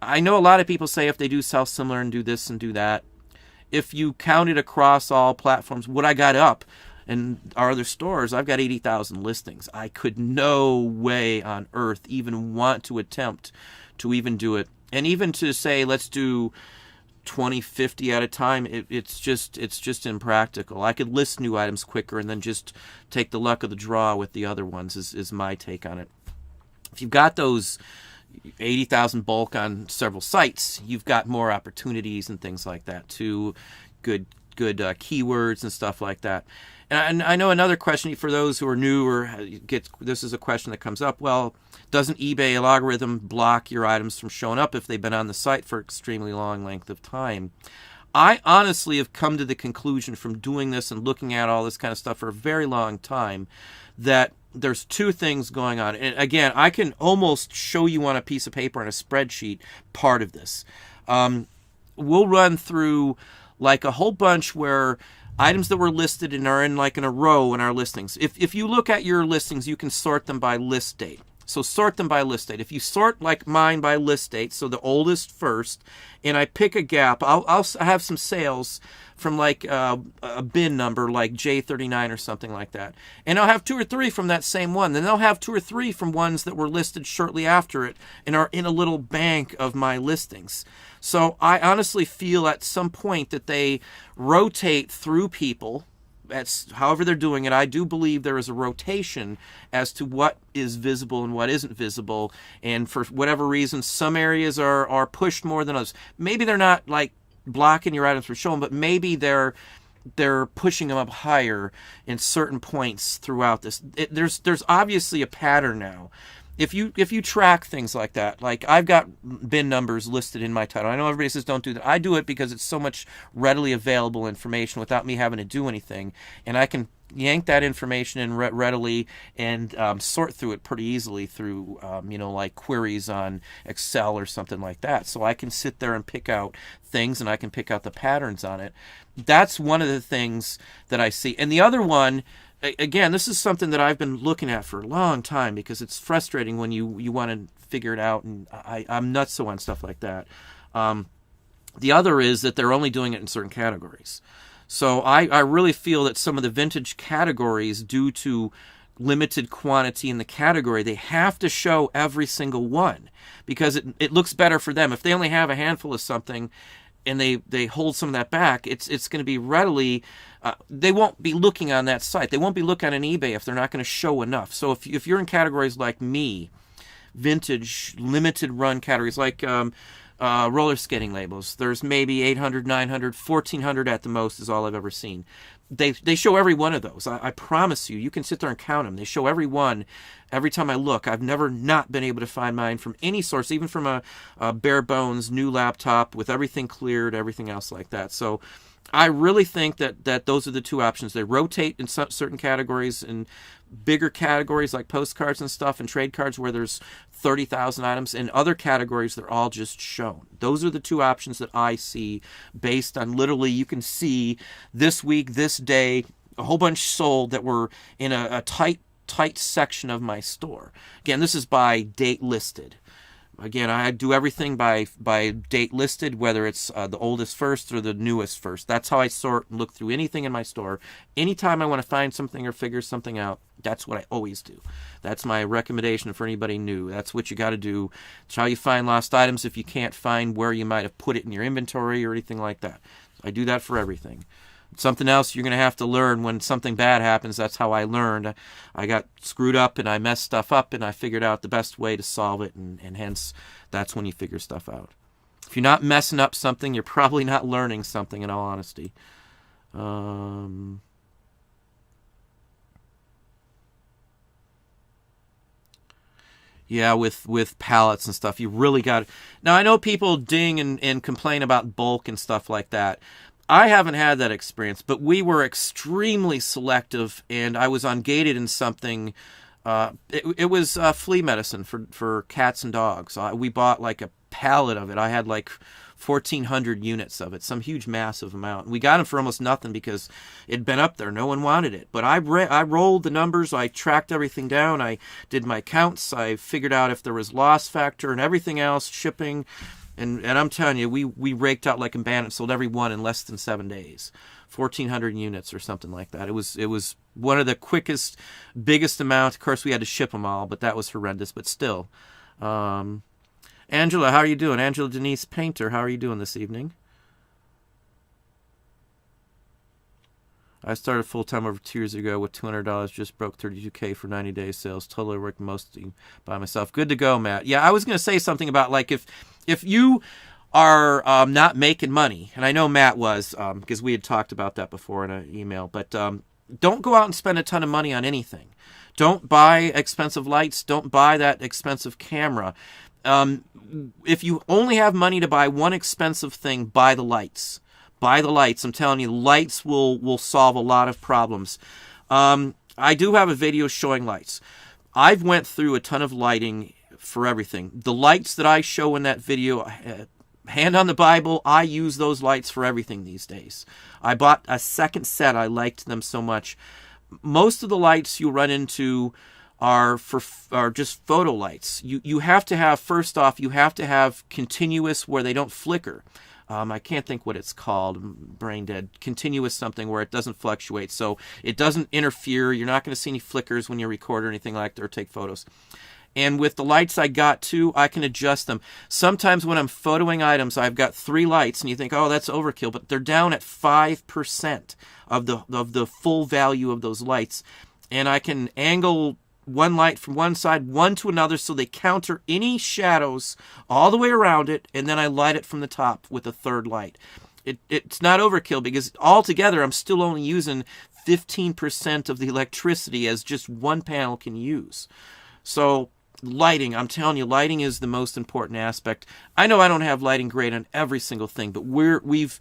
A: I know a lot of people say if they do sell similar and do this and do that, if you count it across all platforms, what I got up and our other stores, I've got 80,000 listings. I could no way on earth even want to attempt to even do it. And even to say, let's do 20, 50 at a time, it's just impractical. I could list new items quicker and then just take the luck of the draw with the other ones is my take on it. If you've got those 80,000 bulk on several sites, you've got more opportunities and things like that too. Good keywords and stuff like that. And I know another question for those who are new or this is a question that comes up. Well, doesn't eBay algorithm block your items from showing up if they've been on the site for extremely long length of time? I honestly have come to the conclusion from doing this and looking at all this kind of stuff for a very long time that there's two things going on. And again, I can almost show you on a piece of paper on a spreadsheet part of this. We'll run through like a whole bunch where items that were listed and are in like in a row in our listings. If you look at your listings, you can sort them by list date. So sort them by list date. If you sort like mine by list date, so the oldest first, and I pick a gap, I'll have some sales from like a bin number like J39 or something like that. And I'll have 2 or 3 from that same one. Then I'll have 2 or 3 from ones that were listed shortly after it and are in a little bank of my listings. So I honestly feel at some point that they rotate through people. That's however they're doing it. I do believe there is a rotation as to what is visible and what isn't visible. And for whatever reason, some areas are pushed more than others. Maybe they're not like blocking your items for showing, but maybe they're pushing them up higher in certain points throughout this. There's obviously a pattern now. If you track things like that, like I've got bin numbers listed in my title. I know everybody says don't do that. I do it because it's so much readily available information without me having to do anything, and I can yank that information in readily and sort through it pretty easily through like queries on Excel or something like that. So I can sit there and pick out things, and I can pick out the patterns on it. That's one of the things that I see. And the other one, again, this is something that I've been looking at for a long time because it's frustrating when you want to figure it out, and I'm nutso on stuff like that. The other is that they're only doing it in certain categories. So I really feel that some of the vintage categories, due to limited quantity in the category, they have to show every single one because it looks better for them. If they only have a handful of something and they hold some of that back, it's going to be readily, they won't be looking on that site. They won't be looking on eBay if they're not going to show enough. So if you're in categories like me, vintage, limited run categories like roller skating labels, there's maybe 800, 900, 1,400 at the most is all I've ever seen. They show every one of those. I promise you can sit there and count them. They show every one. Every time I look, I've never not been able to find mine from any source, even from a bare bones new laptop with everything cleared, everything else like that. So I really think that those are the two options. They rotate in certain categories, in bigger categories like postcards and stuff and trade cards where there's 30,000 items. In other categories, they're all just shown. Those are the two options that I see based on literally you can see this week, this day, a whole bunch sold that were in a tight section of my store. Again, this is by date listed. Again, I do everything by date listed, whether it's the oldest first or the newest first. That's how I sort and look through anything in my store. Anytime I want to find something or figure something out, that's what I always do. That's my recommendation for anybody new. That's what you got to do. It's how you find lost items if you can't find where you might have put it in your inventory or anything like that. I do that for everything. Something else you're going to have to learn when something bad happens. That's how I learned. I got screwed up and I messed stuff up and I figured out the best way to solve it, and hence that's when you figure stuff out. If you're not messing up something, you're probably not learning something, in all honesty. Yeah, with pallets and stuff, you really got it. Now, I know people ding and complain about bulk and stuff like that. I haven't had that experience, but we were extremely selective, and I was ungated in something. It was flea medicine for cats and dogs. We bought like a pallet of it. I had like 1,400 units of it, some huge massive amount. We got them for almost nothing because it'd been up there. No one wanted it. But I rolled the numbers. I tracked everything down. I did my counts. I figured out if there was loss factor and everything else, shipping. And I'm telling you, we raked out like a bandit, sold every one in less than 7 days. 1,400 units or something like that. It was one of the quickest, biggest amount. Of course, we had to ship them all, but that was horrendous. But still. Angela, how are you doing? Angela Denise Painter, how are you doing this evening? I started full-time over 2 years ago with $200, just broke $32K for 90 days sales. Totally worked mostly by myself. Good to go, Matt. Yeah, I was going to say something about, like, if you are not making money, and I know Matt was, because we had talked about that before in an email, but don't go out and spend a ton of money on anything. Don't buy expensive lights. Don't buy that expensive camera. If you only have money to buy one expensive thing, buy the lights. Buy the lights. I'm telling you, lights will solve a lot of problems. I do have a video showing lights. I've went through a ton of lighting for everything. The lights that I show in that video, hand on the Bible, I use those lights for everything these days. I bought a second set. I liked them so much. Most of the lights you run into are just photo lights. You have to have, first off, you have to have continuous where they don't flicker. I can't think what it's called, brain dead, continuous something where it doesn't fluctuate. So it doesn't interfere. You're not going to see any flickers when you record or anything like that or take photos. And with the lights I got too, I can adjust them. Sometimes when I'm photoing items, I've got 3 lights and you think, oh, that's overkill, but they're down at 5% of the full value of those lights. And I can angle one light from one side, one to another, so they counter any shadows all the way around it, and then I light it from the top with a third light. It's not overkill because altogether I'm still only using 15% of the electricity as just one panel can use. So lighting, I'm telling you, lighting is the most important aspect. I know I don't have lighting great on every single thing, but we've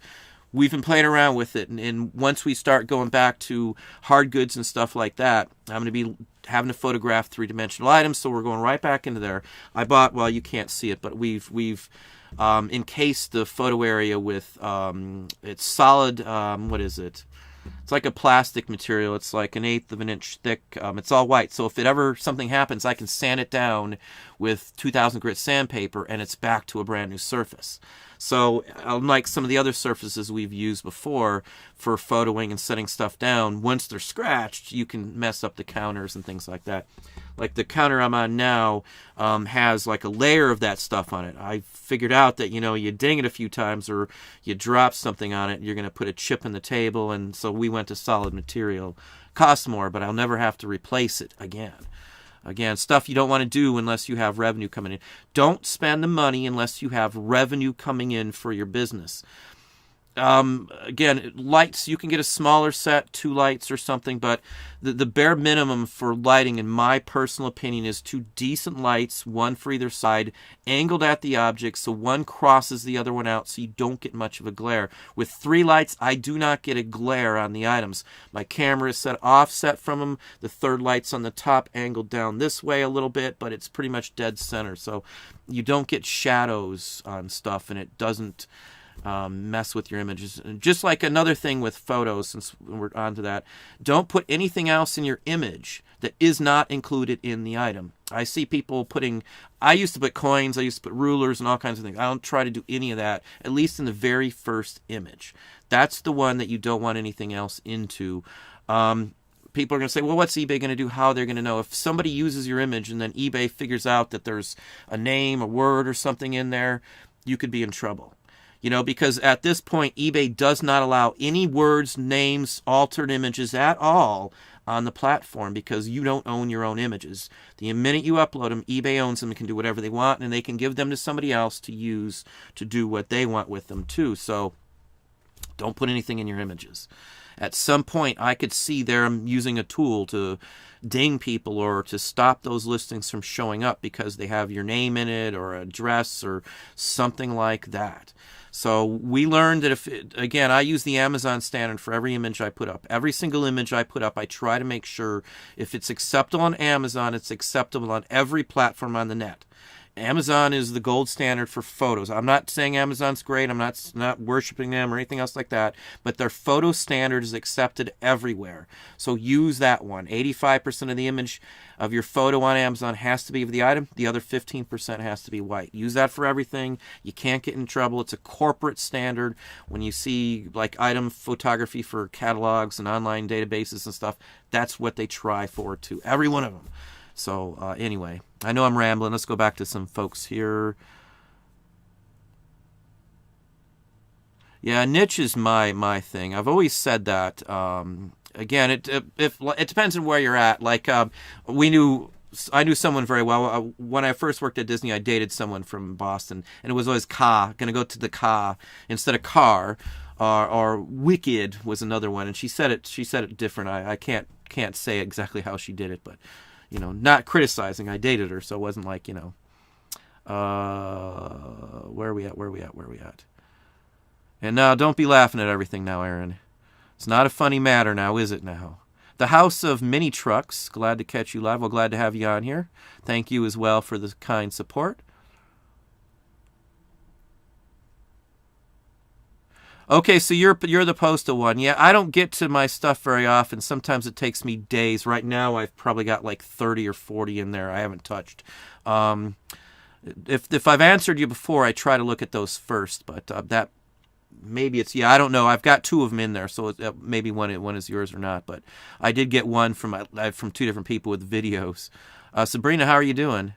A: been playing around with it, and once we start going back to hard goods and stuff like that, I'm going to be having to photograph 3-dimensional items, so we're going right back into there. I bought, well, you can't see it, but we've encased the photo area with it's solid, what is it? It's like a plastic material. It's like 1/8 of an inch thick. It's all white, so if it ever something happens, I can sand it down with 2000 grit sandpaper, and it's back to a brand new surface. So unlike some of the other surfaces we've used before for photoing and setting stuff down, once they're scratched, you can mess up the counters and things like that. Like the counter I'm on now has like a layer of that stuff on it. I figured out that, you ding it a few times or you drop something on it, you're going to put a chip in the table, and so we went to solid material. Costs more, but I'll never have to replace it again. Again, stuff you don't want to do unless you have revenue coming in. Don't spend the money unless you have revenue coming in for your business. Again, lights, you can get a smaller set, 2 lights or something, but the bare minimum for lighting, in my personal opinion, is 2 decent lights, one for either side, angled at the object so one crosses the other one out so you don't get much of a glare. With 3 lights, I do not get a glare on the items. My camera is set offset from them. The third light's on the top, angled down this way a little bit, but it's pretty much dead center, so you don't get shadows on stuff, and it doesn't mess with your images. And just like another thing with photos, since we're on to that, don't put anything else in your image that is not included in the item. I see people I used to put coins, I used to put rulers and all kinds of things. I don't try to do any of that, at least in the very first image. That's the one that you don't want anything else into. People are going to say, well, what's eBay going to do? How they're going to know? If somebody uses your image and then eBay figures out that there's a name, a word, or something in there, you could be in trouble. Because at this point, eBay does not allow any words, names, altered images at all on the platform because you don't own your own images. The minute you upload them, eBay owns them and can do whatever they want, and they can give them to somebody else to use to do what they want with them too. So don't put anything in your images. At some point, I could see them using a tool to ding people or to stop those listings from showing up because they have your name in it or address or something like that. So we learned that again, I use the Amazon standard for every image I put up. Every single image I put up, I try to make sure if it's acceptable on Amazon, it's acceptable on every platform on the net. Amazon is the gold standard for photos. I'm not saying Amazon's great. I'm not worshiping them or anything else like that. But their photo standard is accepted everywhere. So use that one. 85% of the image of your photo on Amazon has to be of the item. The other 15% has to be white. Use that for everything. You can't get in trouble. It's a corporate standard. When you see like item photography for catalogs and online databases and stuff, that's what they try for too. Every one of them. So anyway, I know I'm rambling. Let's go back to some folks here. Yeah, niche is my thing. I've always said that. Again, it depends on where you're at. Like I knew someone very well. When I first worked at Disney, I dated someone from Boston, and it was always car. Gonna go to the car instead of car. Or wicked was another one, and she said it different. I can't say exactly how she did it, but. Not criticizing. I dated her, so it wasn't like, where are we at? And now, don't be laughing at everything now, Aaron. It's not a funny matter now, is it now? The House of Mini Trucks, glad to catch you live. Well, glad to have you on here. Thank you as well for the kind support. Okay, so you're the Postal one. Yeah, I don't get to my stuff very often. Sometimes it takes me days. Right now, I've probably got like 30 or 40 in there I haven't touched. If I've answered you before, I try to look at those first. But that maybe it's I don't know. I've got 2 of them in there, so maybe one is yours or not. But I did get one from 2 different people with videos. Sabrina, how are you doing?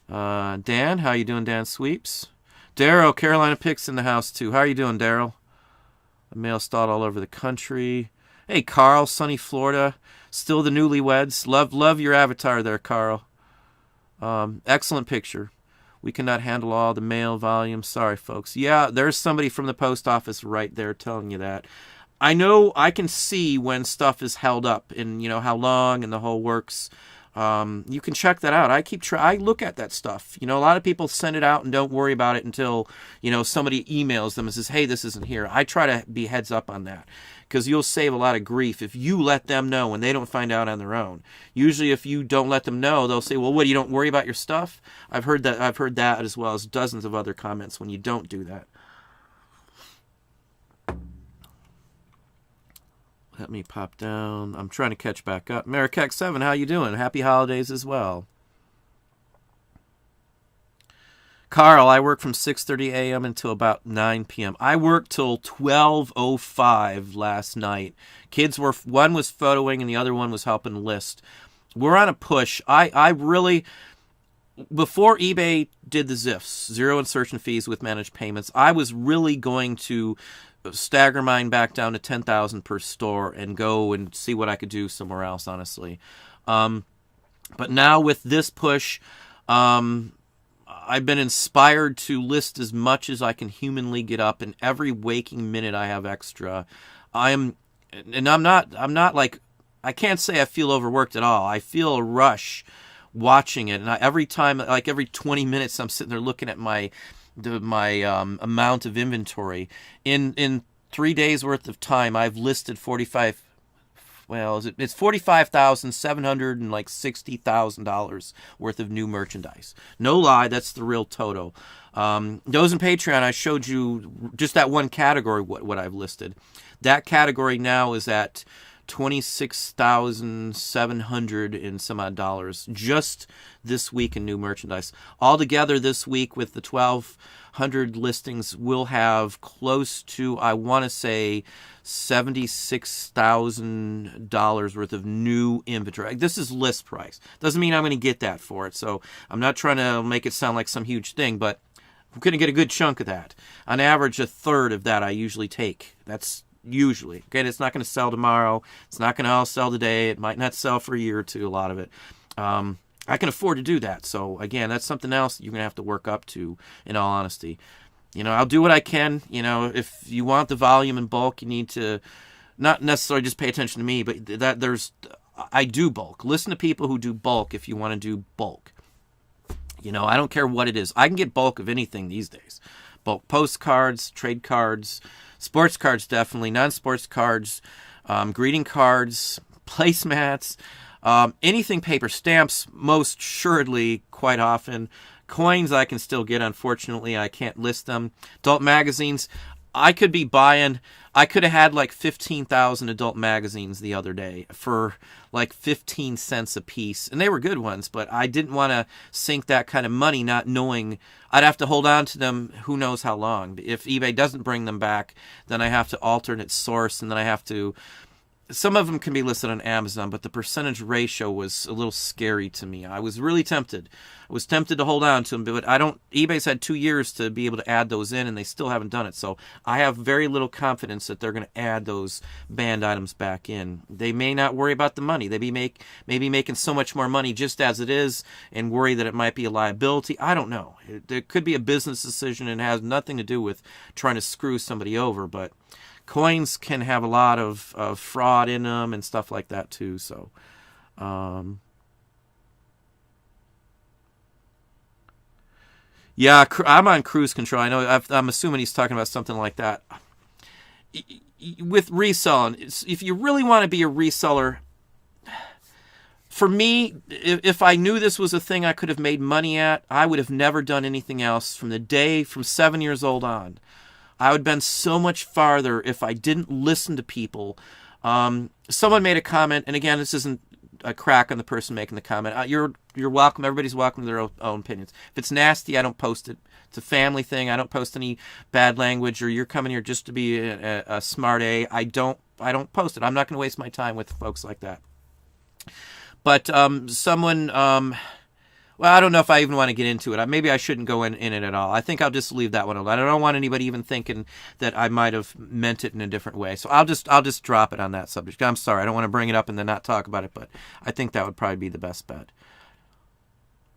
A: Dan, how you doing? Dan Sweeps. Daryl, Carolina Picks in the house, too. How are you doing, Daryl? A mail stalled all over the country. Hey, Carl, sunny Florida. Still the newlyweds. Love your avatar there, Carl. Excellent picture. We cannot handle all the mail volume. Sorry, folks. Yeah, there's somebody from the post office right there telling you that. I know I can see when stuff is held up and, how long and the whole works. You can check that out. I look at that stuff. A lot of people send it out and don't worry about it until, somebody emails them and says, hey, this isn't here. I try to be heads up on that because you'll save a lot of grief if you let them know when they don't find out on their own. Usually if you don't let them know, they'll say, well, what, you don't worry about your stuff? I've heard that as well as dozens of other comments when you don't do that. Let me pop down. I'm trying to catch back up. Marrakech7, how you doing? Happy holidays as well. Carl, I work from 6:30 a.m. until about 9 p.m. I worked till 12:05 last night. One was photoing and the other one was helping list. We're on a push. I really, before eBay did the ZIFs, zero insertion fees with managed payments, I was really going to stagger mine back down to 10,000 per store and go and see what I could do somewhere else, honestly. But now with this push, I've been inspired to list as much as I can humanly get up, and every waking minute I have extra. I'm not like, I can't say I feel overworked at all. I feel a rush watching it, and every time, like every 20 minutes, I'm sitting there looking at my amount of inventory. In 3 days worth of time, I've listed it's $45,760,000 worth of new merchandise. No lie, that's the real total. Those in Patreon, I showed you just that one category, what I've listed. That category now is at $26,700 and some odd dollars just this week in new merchandise. Altogether this week with the 1,200 listings, we'll have close to, I want to say, $76,000 worth of new inventory. This is list price. Doesn't mean I'm going to get that for it. So I'm not trying to make it sound like some huge thing, but I'm going to get a good chunk of that. On average, a third of that I usually take. That's usually. Okay, it's not going to sell tomorrow. It's not going to all sell today. It might not sell for a year or two, a lot of it. I can afford to do that. So, again, that's something else you're going to have to work up to, in all honesty. I'll do what I can. If you want the volume in bulk, you need to not necessarily just pay attention to me, but I do bulk. Listen to people who do bulk if you want to do bulk. I don't care what it is. I can get bulk of anything these days. Bulk postcards, trade cards, sports cards definitely, non-sports cards, greeting cards, placemats, Anything paper, stamps, most assuredly, quite often. Coins I can still get, unfortunately. I can't list them. Adult magazines, I could have had like 15,000 adult magazines the other day for like 15 cents a piece. And they were good ones, but I didn't want to sink that kind of money not knowing I'd have to hold on to them who knows how long. If eBay doesn't bring them back, then I have to alternate source, and then I have to... Some of them can be listed on Amazon, but the percentage ratio was a little scary to me. I was really tempted. I was tempted to hold on to them, but eBay's had 2 years to be able to add those in, and they still haven't done it. So I have very little confidence that they're going to add those banned items back in. They may not worry about the money. They may be making so much more money just as it is and worry that it might be a liability. I don't know. It could be a business decision and has nothing to do with trying to screw somebody over, but... Coins can have a lot of fraud in them and stuff like that too. So, yeah, I'm on cruise control. I know. I'm assuming he's talking about something like that. With reselling, if you really want to be a reseller, for me, if I knew this was a thing I could have made money at, I would have never done anything else from 7 years old on. I would have been so much farther if I didn't listen to people. Someone made a comment, and again, this isn't a crack on the person making the comment. You're welcome. Everybody's welcome to their own opinions. If it's nasty, I don't post it. It's a family thing. I don't post any bad language, or you're coming here just to be a smart A. I don't post it. I'm not going to waste my time with folks like that. But someone... Well, I don't know if I even want to get into it. Maybe I shouldn't go in it at all. I think I'll just leave that one alone. I don't want anybody even thinking that I might have meant it in a different way. So I'll just drop it on that subject. I'm sorry. I don't want to bring it up and then not talk about it, but I think that would probably be the best bet.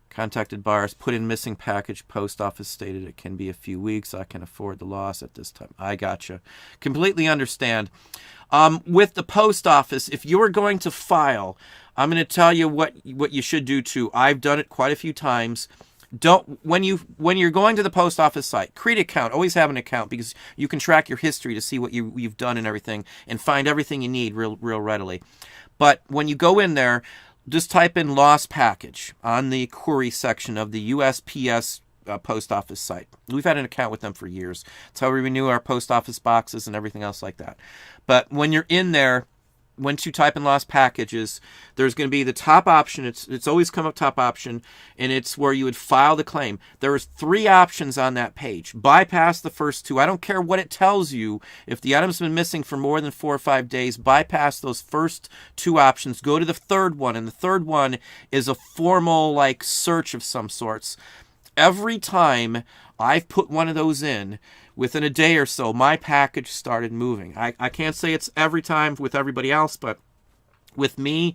A: Contacted buyers, put in missing package. Post office stated it can be a few weeks. I can afford the loss at this time. I gotcha. Completely understand. With the post office, if you are going to file, I'm going to tell you what you should do too. I've done it quite a few times. When you're going to the post office site, create an account. Always have an account because you can track your history to see what you've done and everything, and find everything you need real readily. But when you go in there, just type in lost package on the query section of the USPS post office site. We've had an account with them for years. That's how we renew our post office boxes and everything else like that. But when you're in there, once you type in lost packages, there's going to be the top option. It's always come up top option, and it's where you would file the claim. There is 3 options on that page. Bypass the first 2. I don't care what it tells you. If the item's been missing for more than 4 or 5 days, bypass those first 2 options. Go to the third one, and the third one is a formal search of some sorts. Every time I've put one of those in, within a day or so, my package started moving. I can't say it's every time with everybody else, but with me,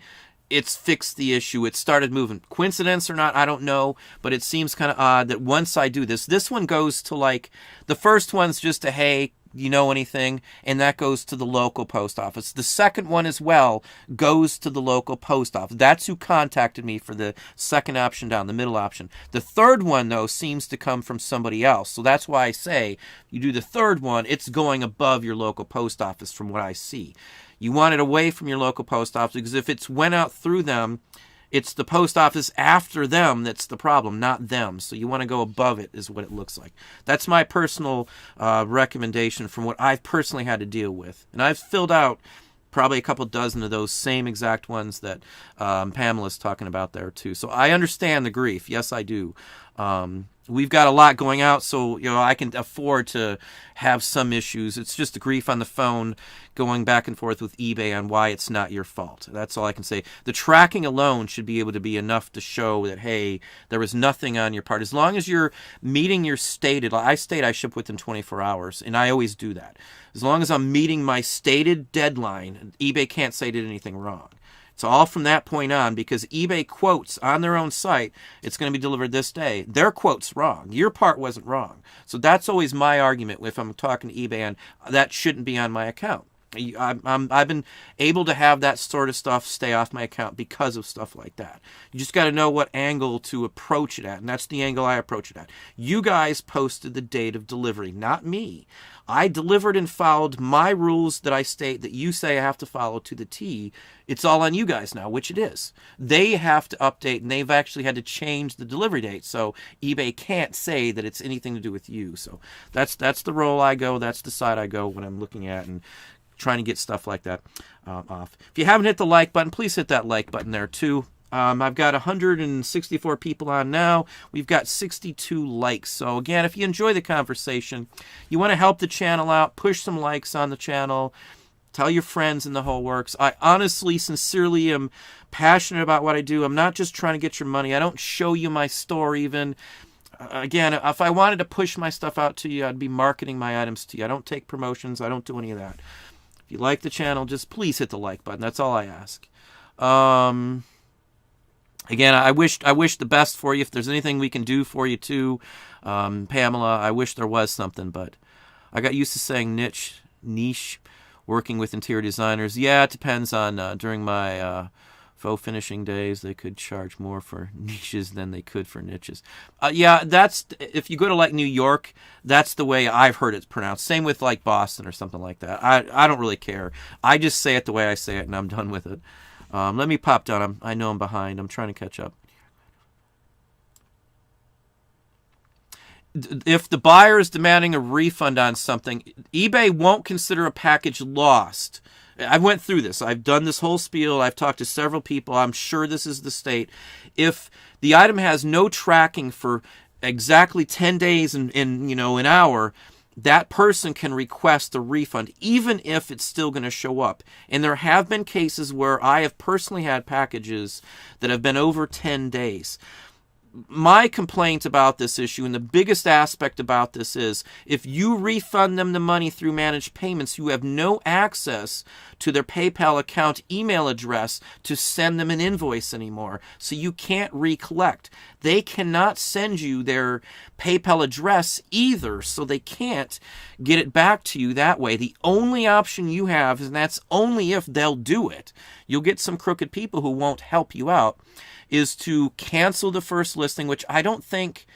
A: it's fixed the issue. It started moving. Coincidence or not, I don't know, but it seems kind of odd that once I do this one goes to the first one's just a, hey, you know anything? And that goes to the local post office. The second one as well goes to the local post office. That's who contacted me for the second option down, the middle option. The third one, though, seems to come from somebody else. So that's why I say you do the third one, it's going above your local post office from what I see. You want it away from your local post office because if it's went out through them, it's the post office after them that's the problem, not them. So you want to go above it is what it looks like. That's my personal recommendation from what I've personally had to deal with. And I've filled out probably a couple dozen of those same exact ones that Pamela's talking about there too. So I understand the grief. Yes, I do. We've got a lot going out, so I can afford to have some issues. It's just the grief on the phone going back and forth with eBay on why it's not your fault. That's all I can say. The tracking alone should be able to be enough to show that, hey, there was nothing on your part. As long as you're meeting your stated, I ship within 24 hours, and I always do that. As long as I'm meeting my stated deadline, eBay can't say I did anything wrong. It's all from that point on because eBay quotes on their own site, it's going to be delivered this day. Their quote's wrong. Your part wasn't wrong. So that's always my argument if I'm talking to eBay, and that shouldn't be on my account. I've been able to have that sort of stuff stay off my account because of stuff like that. You just got to know what angle to approach it at, and that's the angle I approach it at. You guys posted the date of delivery, not me. I delivered and followed my rules that I state that you say I have to follow to the T. It's all on you guys now, which it is. They have to update, and they've actually had to change the delivery date, so eBay can't say that it's anything to do with you. So that's the role I go. That's the side I go when I'm looking at and trying to get stuff like that off. If you haven't hit the like button, please hit that like button there too. I've got 164 people on now. We've got 62 likes. So again, if you enjoy the conversation, you want to help the channel out, push some likes on the channel, tell your friends and the whole works. I honestly, sincerely am passionate about what I do. I'm not just trying to get your money. I don't show you my store even. Again, if I wanted to push my stuff out to you, I'd be marketing my items to you. I don't take promotions. I don't do any of that. If you like the channel, just please hit the like button. That's all I ask. Again, I wish the best for you. If there's anything we can do for you too, Pamela, I wish there was something, but I got used to saying niche, working with interior designers. Yeah, it depends on, during my faux finishing days, they could charge more for niches than they could for niches. Yeah, that's, if you go to like New York, that's the way I've heard it pronounced. Same with like Boston or something like that. I don't really care. I just say it the way I say it, and I'm done with it. Let me pop down. I know I'm behind. I'm trying to catch up. If the buyer is demanding a refund on something, eBay won't consider a package lost. I went through this. I've done this whole spiel. I've talked to several people. I'm sure this is the state. If the item has no tracking for exactly 10 days and an hour, that person can request a refund, even if it's still going to show up. And there have been cases where I have personally had packages that have been over 10 days. My complaint about this issue, and the biggest aspect about this, is if you refund them the money through managed payments, you have no access to their PayPal account email address to send them an invoice anymore. So you can't recollect. They cannot send you their PayPal address either, so they can't get it back to you that way. The only option you have, and that's only if they'll do it, you'll get some crooked people who won't help you out, is to cancel the first listing, which I don't think,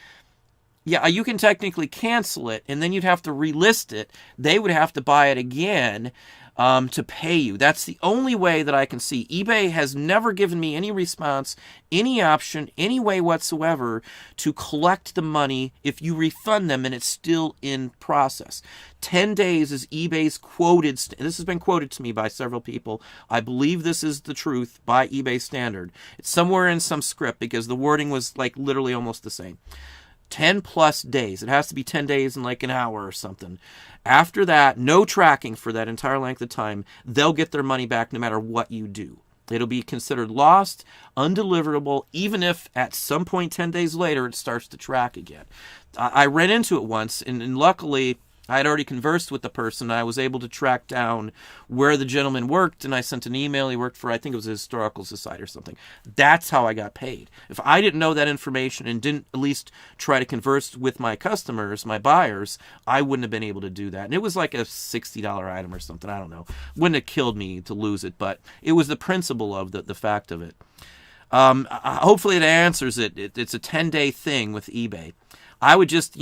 A: yeah, you can technically cancel it, and then you'd have to relist it. They would have to buy it again to pay you. That's the only way that I can see. eBay has never given me any response, any option, any way whatsoever to collect the money if you refund them and it's still in process. 10 days is eBay's quoted. This has been quoted to me by several people. I believe this is the truth by eBay standard. It's somewhere in some script because the wording was like literally almost the same. 10 plus days. It has to be 10 days and like an hour or something. After that, no tracking for that entire length of time. They'll get their money back no matter what you do. It'll be considered lost, undeliverable, even if at some point 10 days later it starts to track again. I ran into it once, and luckily I had already conversed with the person. I was able to track down where the gentleman worked, and I sent an email. He worked for, I think it was a historical society or something. That's how I got paid. If I didn't know that information and didn't at least try to converse with my customers, my buyers, I wouldn't have been able to do that. And it was like a $60 item or something. I don't know. Wouldn't have killed me to lose it, but it was the principle of the fact of it. Hopefully it answers it. It's a 10-day thing with eBay. I would just,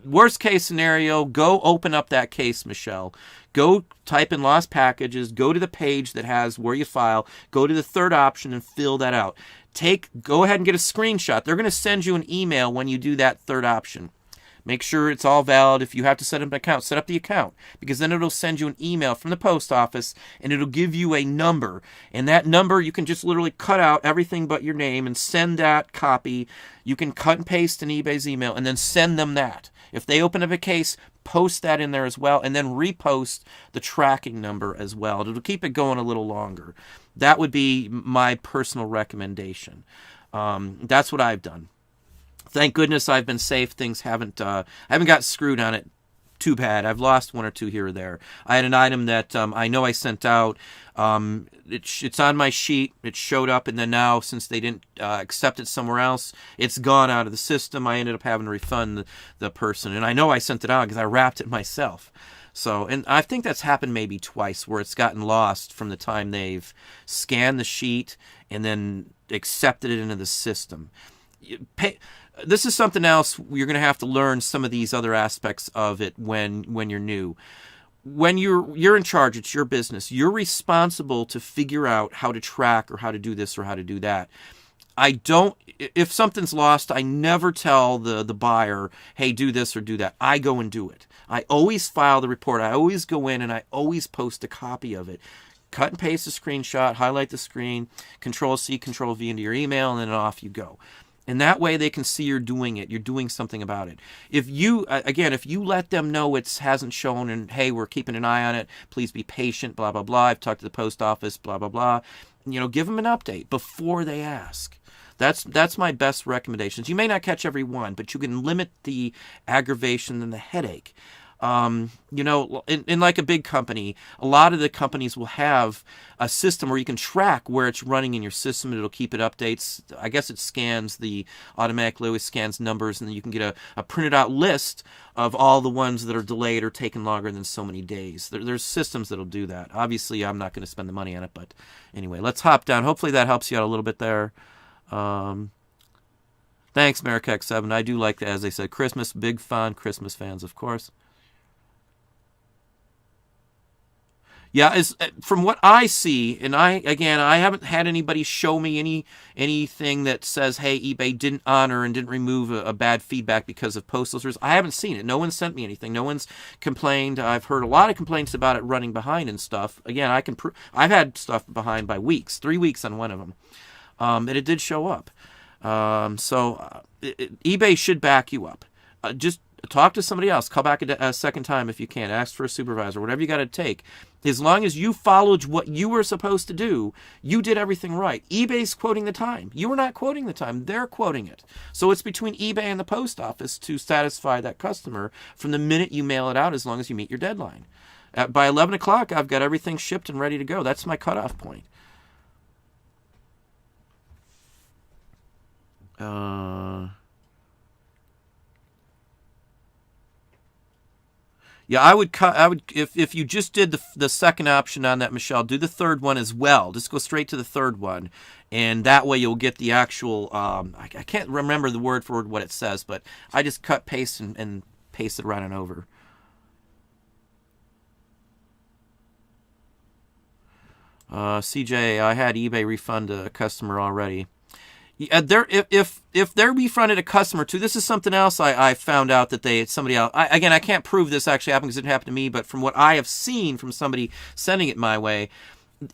A: worst case scenario, go open up that case, Michelle. Go type in lost packages, go to the page that has where you file, go to the third option and fill that out. Go ahead and get a screenshot. They're going to send you an email when you do that third option. Make sure it's all valid. If you have to set up an account, set up the account, because then it'll send you an email from the post office and it'll give you a number. And that number, you can just literally cut out everything but your name and send that copy. You can cut and paste in eBay's email and then send them that. If they open up a case, post that in there as well, and then repost the tracking number as well. It'll keep it going a little longer. That would be my personal recommendation. That's what I've done. Thank goodness I've been safe. Things I haven't got screwed on it too bad. I've lost one or two here or there. I had an item that I know I sent out. It's on my sheet. It showed up, and then now, since they didn't accept it somewhere else, it's gone out of the system. I ended up having to refund the person, and I know I sent it out because I wrapped it myself. So, and I think that's happened maybe twice where it's gotten lost from the time they've scanned the sheet and then accepted it into the system. This is something else you're going to have to learn some of these other aspects of it when you're new. When you're in charge, it's your business. You're responsible to figure out how to track or how to do this or how to do that. If something's lost, I never tell the buyer, hey, do this or do that. I go and do it. I always file the report. I always go in and I always post a copy of it. Cut and paste a screenshot, highlight the screen, Control-C, Control-V into your email, and then off you go. And that way they can see you're doing it. You're doing something about it. If you let them know it hasn't shown and, hey, we're keeping an eye on it, please be patient, blah, blah, blah. I've talked to the post office, blah, blah, blah. Give them an update before they ask. That's my best recommendations. You may not catch every one, but you can limit the aggravation and the headache. In like a big company, a lot of the companies will have a system where you can track where it's running in your system. It'll keep it updates. I guess it automatically always scans numbers, and then you can get a printed out list of all the ones that are delayed or taking longer than so many days. There's systems that'll do that. Obviously, I'm not going to spend the money on it, but anyway, let's hop down. Hopefully that helps you out a little bit there. Thanks, Marikex7. I do like that, as I said, Christmas, big fun, Christmas fans, of course. Yeah, from what I see, and I haven't had anybody show me anything that says, hey, eBay didn't honor and didn't remove a bad feedback because of postal service. I haven't seen it. No one sent me anything. No one's complained. I've heard a lot of complaints about it running behind and stuff. Again, I've had stuff behind by weeks, 3 weeks on one of them, and it did show up. eBay should back you up. Just talk to somebody else. Call back a second time if you can. Ask for a supervisor, whatever you got to take. As long as you followed what you were supposed to do, you did everything right. eBay's quoting the time. You were not quoting the time. They're quoting it. So it's between eBay and the post office to satisfy that customer from the minute you mail it out, as long as you meet your deadline. By 11 o'clock, I've got everything shipped and ready to go. That's my cutoff point. Yeah, I would if you just did the second option on that, Michelle, do the third one as well. Just go straight to the third one, and that way you'll get the actual. I can't remember the word for word what it says, but I just cut, paste, and paste it right on over. CJ, I had eBay refund a customer already. Yeah, if they're refunded a customer too, this is something else I found out that somebody else. I can't prove this actually happened because it didn't happen to me, but from what I have seen from somebody sending it my way,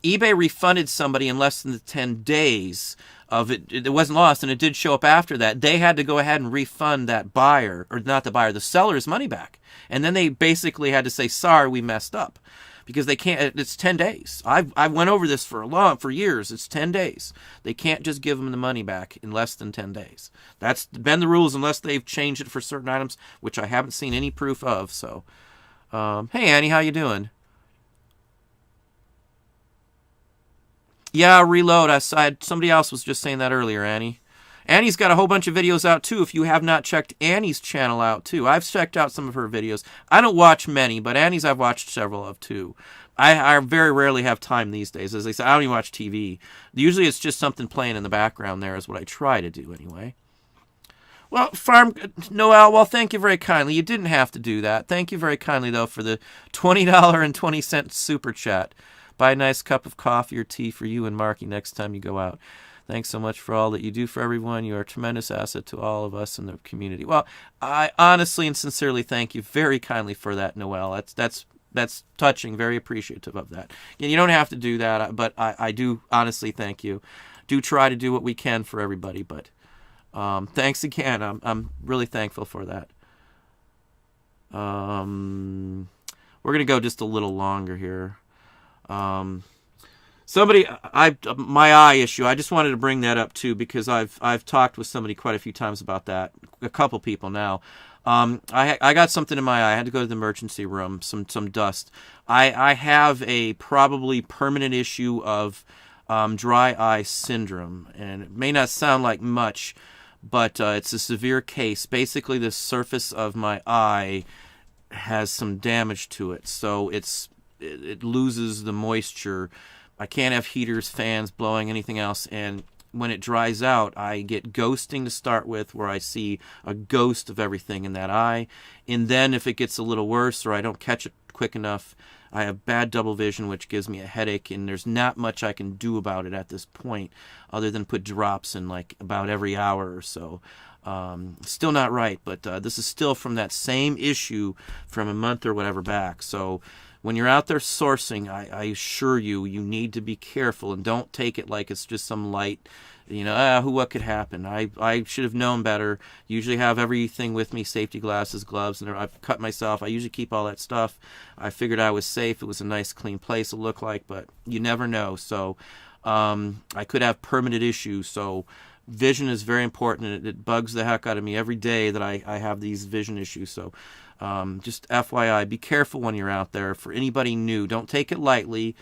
A: eBay refunded somebody in less than the 10 days of it. It wasn't lost, and it did show up after that. They had to go ahead and refund that buyer, or not the buyer, the seller's money back, and then they basically had to say, sorry, we messed up. Because they can't. It's 10 days. I went over this for years. It's 10 days. They can't just give them the money back in less than 10 days. That's been the rules unless they've changed it for certain items, which I haven't seen any proof of. So, hey Annie, how you doing? Yeah, reload. Somebody else was just saying that earlier, Annie. Annie's got a whole bunch of videos out, too, if you have not checked Annie's channel out, too. I've checked out some of her videos. I don't watch many, but Annie's I've watched several of, too. I very rarely have time these days. As I said, I don't even watch TV. Usually it's just something playing in the background there is what I try to do, anyway. Well, Noel, well, thank you very kindly. You didn't have to do that. Thank you very kindly, though, for the $20.20 super chat. Buy a nice cup of coffee or tea for you and Marky next time you go out. Thanks so much for all that you do for everyone. You are a tremendous asset to all of us in the community. Well, I honestly and sincerely thank you very kindly for that, Noel. That's touching, very appreciative of that. And you don't have to do that, but I do honestly thank you. Do try to do what we can for everybody, but thanks again. I'm really thankful for that. We're going to go just a little longer here. My eye issue, I just wanted to bring that up too because I've talked with somebody quite a few times about that, a couple people now. I got something in my eye. I had to go to the emergency room, some dust. I have a probably permanent issue of dry eye syndrome, and it may not sound like much, but it's a severe case. Basically, the surface of my eye has some damage to it, so it loses the moisture. I can't have heaters, fans, blowing, anything else, and when it dries out, I get ghosting to start with, where I see a ghost of everything in that eye. And then if it gets a little worse or I don't catch it quick enough, I have bad double vision, which gives me a headache, and there's not much I can do about it at this point other than put drops in like about every hour or so. Still not right, but this is still from that same issue from a month or whatever back. So when you're out there sourcing, I assure you, you need to be careful and don't take it like it's just some light, what could happen? I should have known better. Usually have everything with me, safety glasses, gloves, and I've cut myself. I usually keep all that stuff. I figured I was safe. It was a nice, clean place to look like, but you never know. So I could have permanent issues. So vision is very important. It bugs the heck out of me every day that I have these vision issues. So just FYI, be careful when you're out there. For anybody new, don't take it lightly.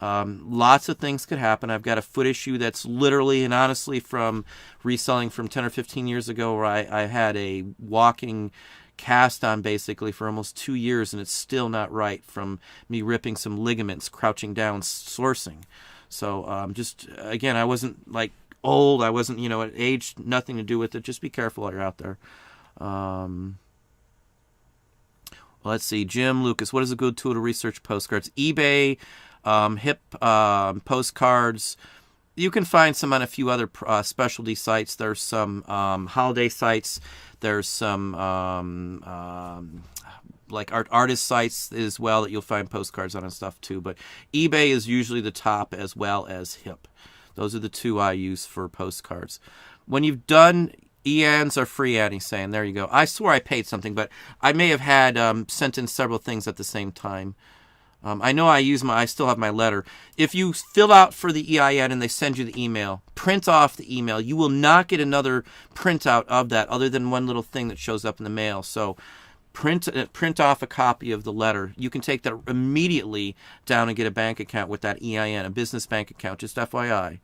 A: Lots of things could happen. I've got a foot issue that's literally and honestly from reselling from 10 or 15 years ago, where I had a walking cast on basically for almost 2 years, and it's still not right from me ripping some ligaments, crouching down, sourcing. So just, again, I wasn't like old. I wasn't, at age, nothing to do with it. Just be careful while you're out there. Let's see. Jim Lucas, what is a good tool to research postcards? eBay, HIP postcards. You can find some on a few other specialty sites. There's some holiday sites. There's some like artist sites as well that you'll find postcards on and stuff too. But eBay is usually the top, as well as HIP. Those are the two I use for postcards. When you've done EANs are free, Annie's saying. There you go. I swore I paid something, but I may have had sent in several things at the same time. I know I still have my letter. If you fill out for the EIN and they send you the email, print off the email. You will not get another printout of that other than one little thing that shows up in the mail. So print off a copy of the letter. You can take that immediately down and get a bank account with that EIN, a business bank account, just FYI.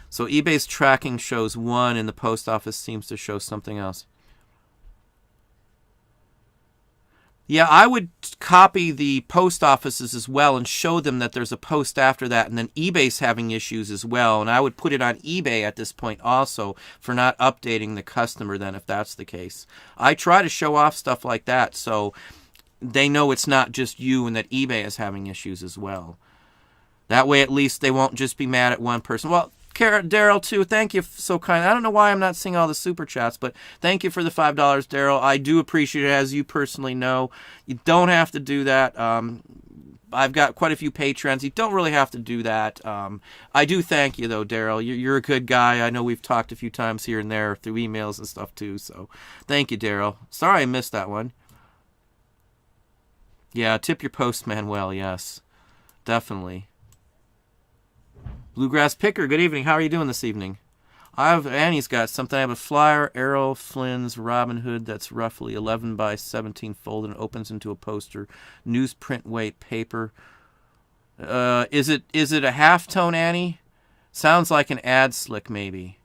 A: So eBay's tracking shows one, and the post office seems to show something else. Yeah, I would copy the post offices as well and show them that there's a post after that, and then eBay's having issues as well. And I would put it on eBay at this point also for not updating the customer then, if that's the case. I try to show off stuff like that so they know it's not just you and that eBay is having issues as well. That way at least they won't just be mad at one person. Well, Daryl, too, thank you so kind. I don't know why I'm not seeing all the super chats, but thank you for the $5, Daryl. I do appreciate it, as you personally know. You don't have to do that. I've got quite a few patrons. You don't really have to do that. I do thank you, though, Daryl. You're a good guy. I know we've talked a few times here and there through emails and stuff, too. So thank you, Daryl. Sorry I missed that one. Yeah, tip your postman well, yes. Definitely. Bluegrass Picker, good evening. How are you doing this evening? Annie's got something. I have a flyer, Errol Flynn's Robin Hood, that's roughly 11 by 17 folded and opens into a poster. Newsprint weight paper. Is it a halftone, Annie? Sounds like an ad slick, maybe.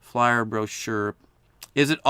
A: Flyer brochure. Is it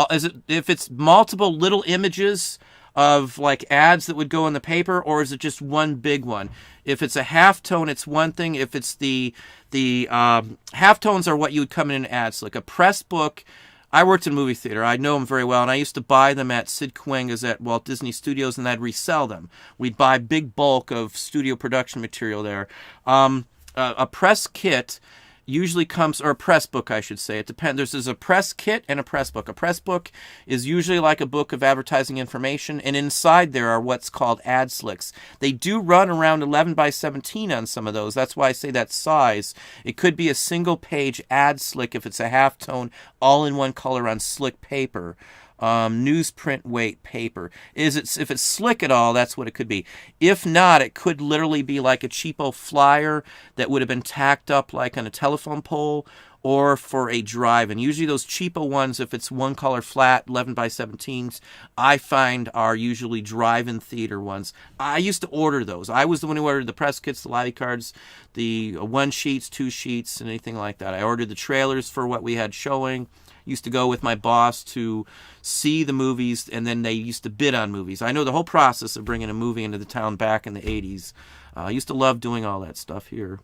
A: if it's multiple little images of like ads that would go in the paper, or is it just one big one? If it's a halftone, it's one thing. If it's the halftones are what you would come in ads, like a press book. I worked in a movie theater. I know them very well, and I used to buy them at Sid Cahuenga's at Walt Disney Studios, and I'd resell them. We'd buy big bulk of studio production material there. A press kit usually comes, or a press book, I should say. It depends. There's a press kit and a press book. A press book is usually like a book of advertising information, and inside there are what's called ad slicks. They do run around 11 by 17 on some of those. That's why I say that size. It could be a single page ad slick if it's a halftone, all in one color on slick paper. Newsprint weight paper. If it's slick at all, that's what it could be. If not, it could literally be like a cheapo flyer that would have been tacked up like on a telephone pole or for a drive. And usually those cheapo ones, if it's one color flat, 11 by 17s, I find are usually drive-in theater ones. I used to order those. I was the one who ordered the press kits, the lobby cards, the 1 sheets, 2 sheets, and anything like that. I ordered the trailers for what we had showing. used to go with my boss to see the movies, and then they used to bid on movies. I know the whole process of bringing a movie into the town back in the 80s. I used to love doing all that stuff here.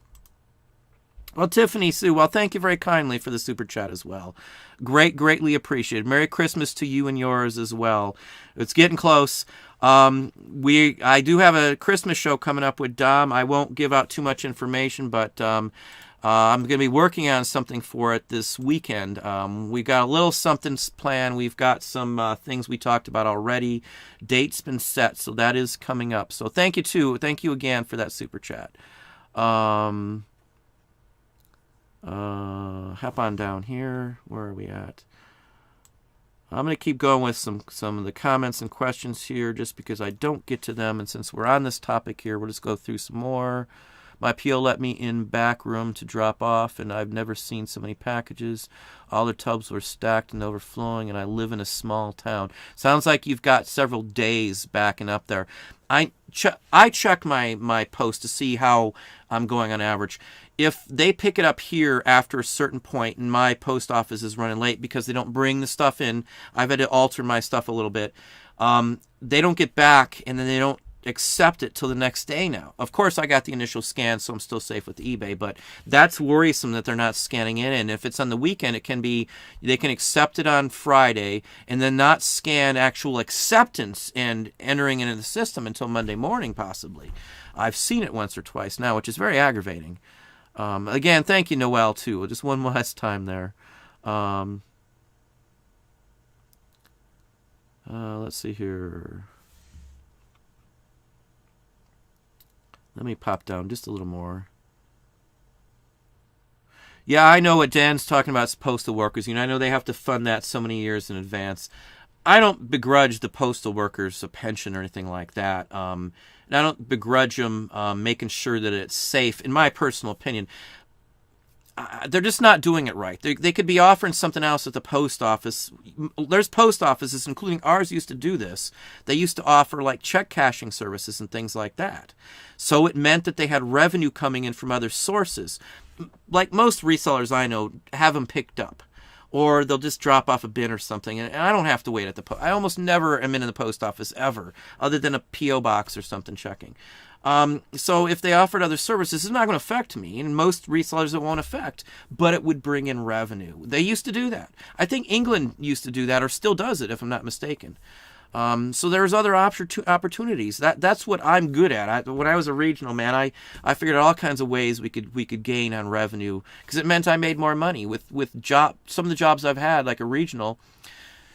A: Well, Tiffany Sue, well, thank you very kindly for the super chat as well. Greatly appreciated. Merry Christmas to you and yours as well. It's getting close. I do have a Christmas show coming up with Dom. I won't give out too much information, but I'm going to be working on something for it this weekend. We got a little something planned. We've got some things we talked about already. Date's been set, so that is coming up. So thank you, too. Thank you again for that super chat. Hop on down here. Where are we at? I'm going to keep going with some of the comments and questions here just because I don't get to them. And since we're on this topic here, we'll just go through some more. My PO let me in back room to drop off, and I've never seen so many packages. All the tubs were stacked and overflowing, and I live in a small town. Sounds like you've got several days backing up there. I check my post to see how I'm going on average. If they pick it up here after a certain point and my post office is running late because they don't bring the stuff in, I've had to alter my stuff a little bit. They don't get back, and then they don't accept it till the next day now. Of course, I got the initial scan, so I'm still safe with eBay, but that's worrisome that they're not scanning it. And if it's on the weekend, it can be, they can accept it on Friday and then not scan actual acceptance and entering it into the system until Monday morning, possibly. I've seen it once or twice now, which is very aggravating. Again, thank you, Noel, too. Just one last time there. Let's see here. Let me pop down just a little more. Yeah, I know what Dan's talking about is postal workers. I know they have to fund that so many years in advance. I don't begrudge the postal workers a pension or anything like that. And I don't begrudge them making sure that it's safe, in my personal opinion. They're just not doing it right. They could be offering something else at the post office. There's post offices, including ours, used to do this. They used to offer like check cashing services and things like that. So it meant that they had revenue coming in from other sources. Like most resellers I know have them picked up. Or they'll just drop off a bin or something. And I don't have to wait at the post. I almost never am in the post office ever, other than a P.O. box or something checking. So if they offered other services, it's not going to affect me. And most resellers it won't affect. But it would bring in revenue. They used to do that. I think England used to do that, or still does it, if I'm not mistaken. So there's other opportunities. That's what I'm good at. When I was a regional man, I figured out all kinds of ways we could gain on revenue, because it meant I made more money with some of the jobs I've had, like a regional.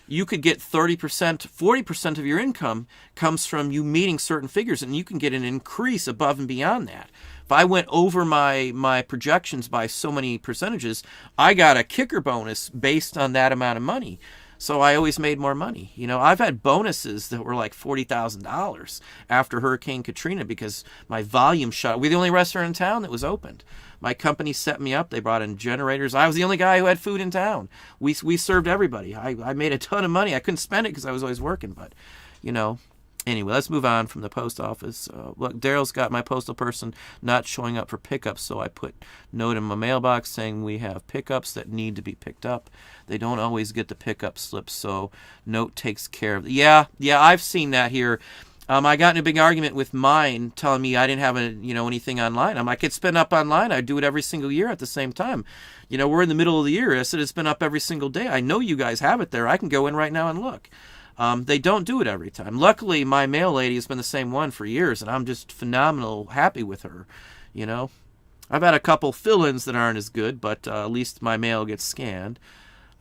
A: You could get 30%, 40% of your income comes from you meeting certain figures, and you can get an increase above and beyond that. If I went over my projections by so many percentages, I got a kicker bonus based on that amount of money. So I always made more money. I've had bonuses that were like $40,000 after Hurricane Katrina because my volume shot. We're the only restaurant in town that was opened. My company set me up. They brought in generators. I was the only guy who had food in town. We served everybody. I made a ton of money. I couldn't spend it because I was always working. But, Anyway, let's move on from the post office. Look, Daryl's got my postal person not showing up for pickups, so I put note in my mailbox saying we have pickups that need to be picked up. They don't always get the pickup slips, so note takes care of it. Yeah, I've seen that here. I got in a big argument with mine, telling me I didn't have anything online. I could spend up online. I do it every single year at the same time. We're in the middle of the year. I said it's been up every single day. I know you guys have it there. I can go in right now and look. They don't do it every time. Luckily, my mail lady has been the same one for years, and I'm just phenomenal happy with her. I've had a couple fill-ins that aren't as good, but at least my mail gets scanned.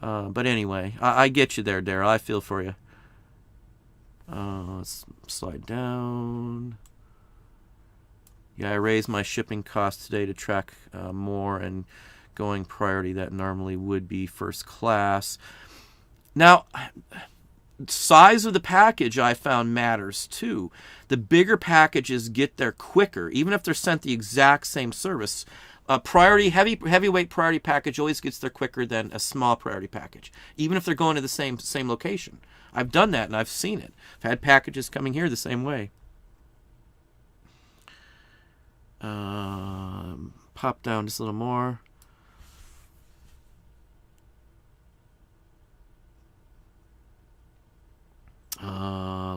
A: But anyway, I get you there, Daryl. I feel for you. Let's slide down. Yeah, I raised my shipping costs today to track more and going priority that normally would be first class. Now, size of the package I found matters too. The bigger packages get there quicker, even if they're sent the exact same service. A heavyweight priority package always gets there quicker than a small priority package, even if they're going to the same location. I've done that and I've seen it. I've had packages coming here the same way. Pop down just a little more.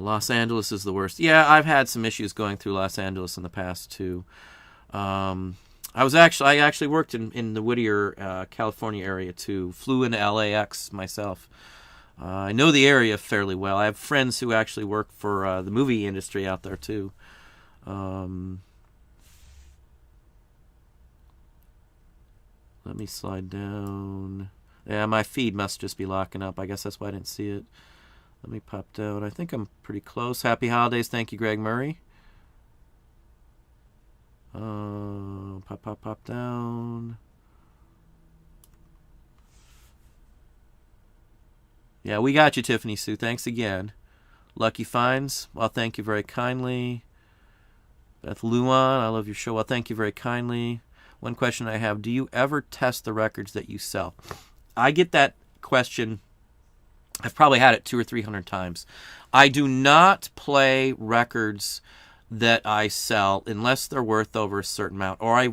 A: Los Angeles is the worst. Yeah, I've had some issues going through Los Angeles in the past too. I actually worked in the Whittier, California area too. Flew into LAX myself. I know the area fairly well. I have friends who actually work for the movie industry out there too. Let me slide down. Yeah, my feed must just be locking up. I guess that's why I didn't see it. Let me pop down. I think I'm pretty close. Happy holidays. Thank you, Greg Murray. Pop down. Yeah, we got you, Tiffany Sue. Thanks again. Lucky Finds. Well, thank you very kindly. Beth Luan, I love your show. Well, thank you very kindly. One question I have, do you ever test the records that you sell? I get that question. I've probably had it 200 or 300 times. I do not play records that I sell unless they're worth over a certain amount, or I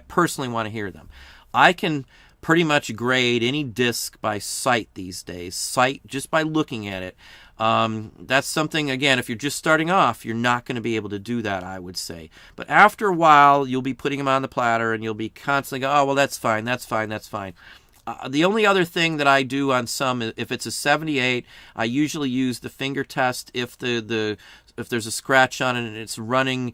A: personally want to hear them. I can pretty much grade any disc by sight these days, sight just by looking at it. That's something, again, if you're just starting off, you're not going to be able to do that, I would say. But after a while, you'll be putting them on the platter, and you'll be constantly going, oh, well, that's fine. The only other thing that I do on some, if it's a 78, I usually use the finger test if if there's a scratch on it and it's running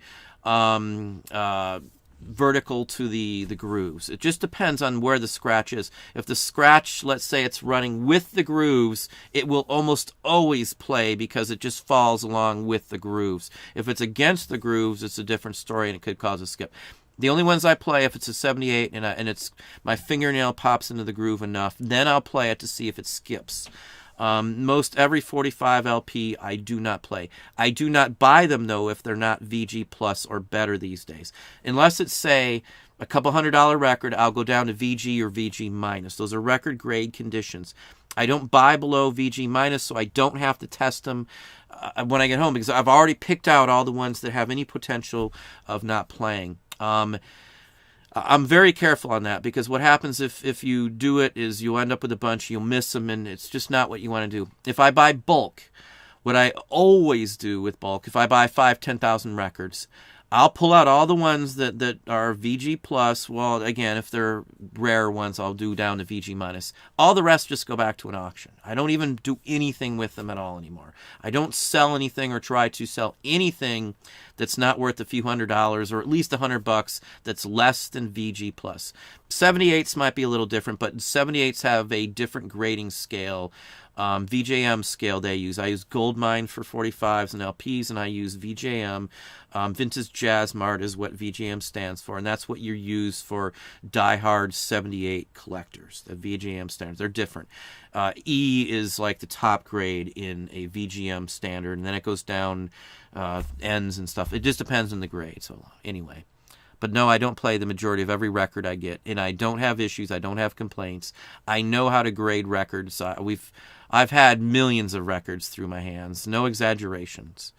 A: vertical to the grooves. It just depends on where the scratch is. If the scratch, let's say it's running with the grooves, it will almost always play because it just falls along with the grooves. If it's against the grooves, it's a different story and it could cause a skip. The only ones I play, if it's a 78 and it's my fingernail pops into the groove enough, then I'll play it to see if it skips. Most every 45 LP I do not play. I do not buy them, though, if they're not VG Plus or better these days. Unless it's, say, a couple $100 record, I'll go down to VG or VG minus. Those are record grade conditions. I don't buy below VG minus, so I don't have to test them when I get home because I've already picked out all the ones that have any potential of not playing. I'm very careful on that because what happens if you do it is you'll end up with a bunch, you'll miss them, and it's just not what you want to do. If I buy bulk, what I always do with bulk, if I buy 10,000 records, I'll pull out all the ones that are VG plus. Well, again, if they're rare ones, I'll do down to VG minus. All the rest just go back to an auction. I don't even do anything with them at all anymore. I don't sell anything or try to sell anything that's not worth a few $100 or at least $100 that's less than VG plus. 78s might be a little different, but 78s have a different grading scale. VJM scale they use. I use Goldmine for 45s and LPs, and I use VJM. Vintage Jazz Mart is what VJM stands for, and that's what you use for diehard 78 collectors. The VJM standards, they're different. E is like the top grade in a VGM standard, and then it goes down ends and stuff. It just depends on the grade. So anyway. But no, I don't play the majority of every record I get, and I don't have issues. I don't have complaints. I know how to grade records. I've had millions of records through my hands. No exaggerations.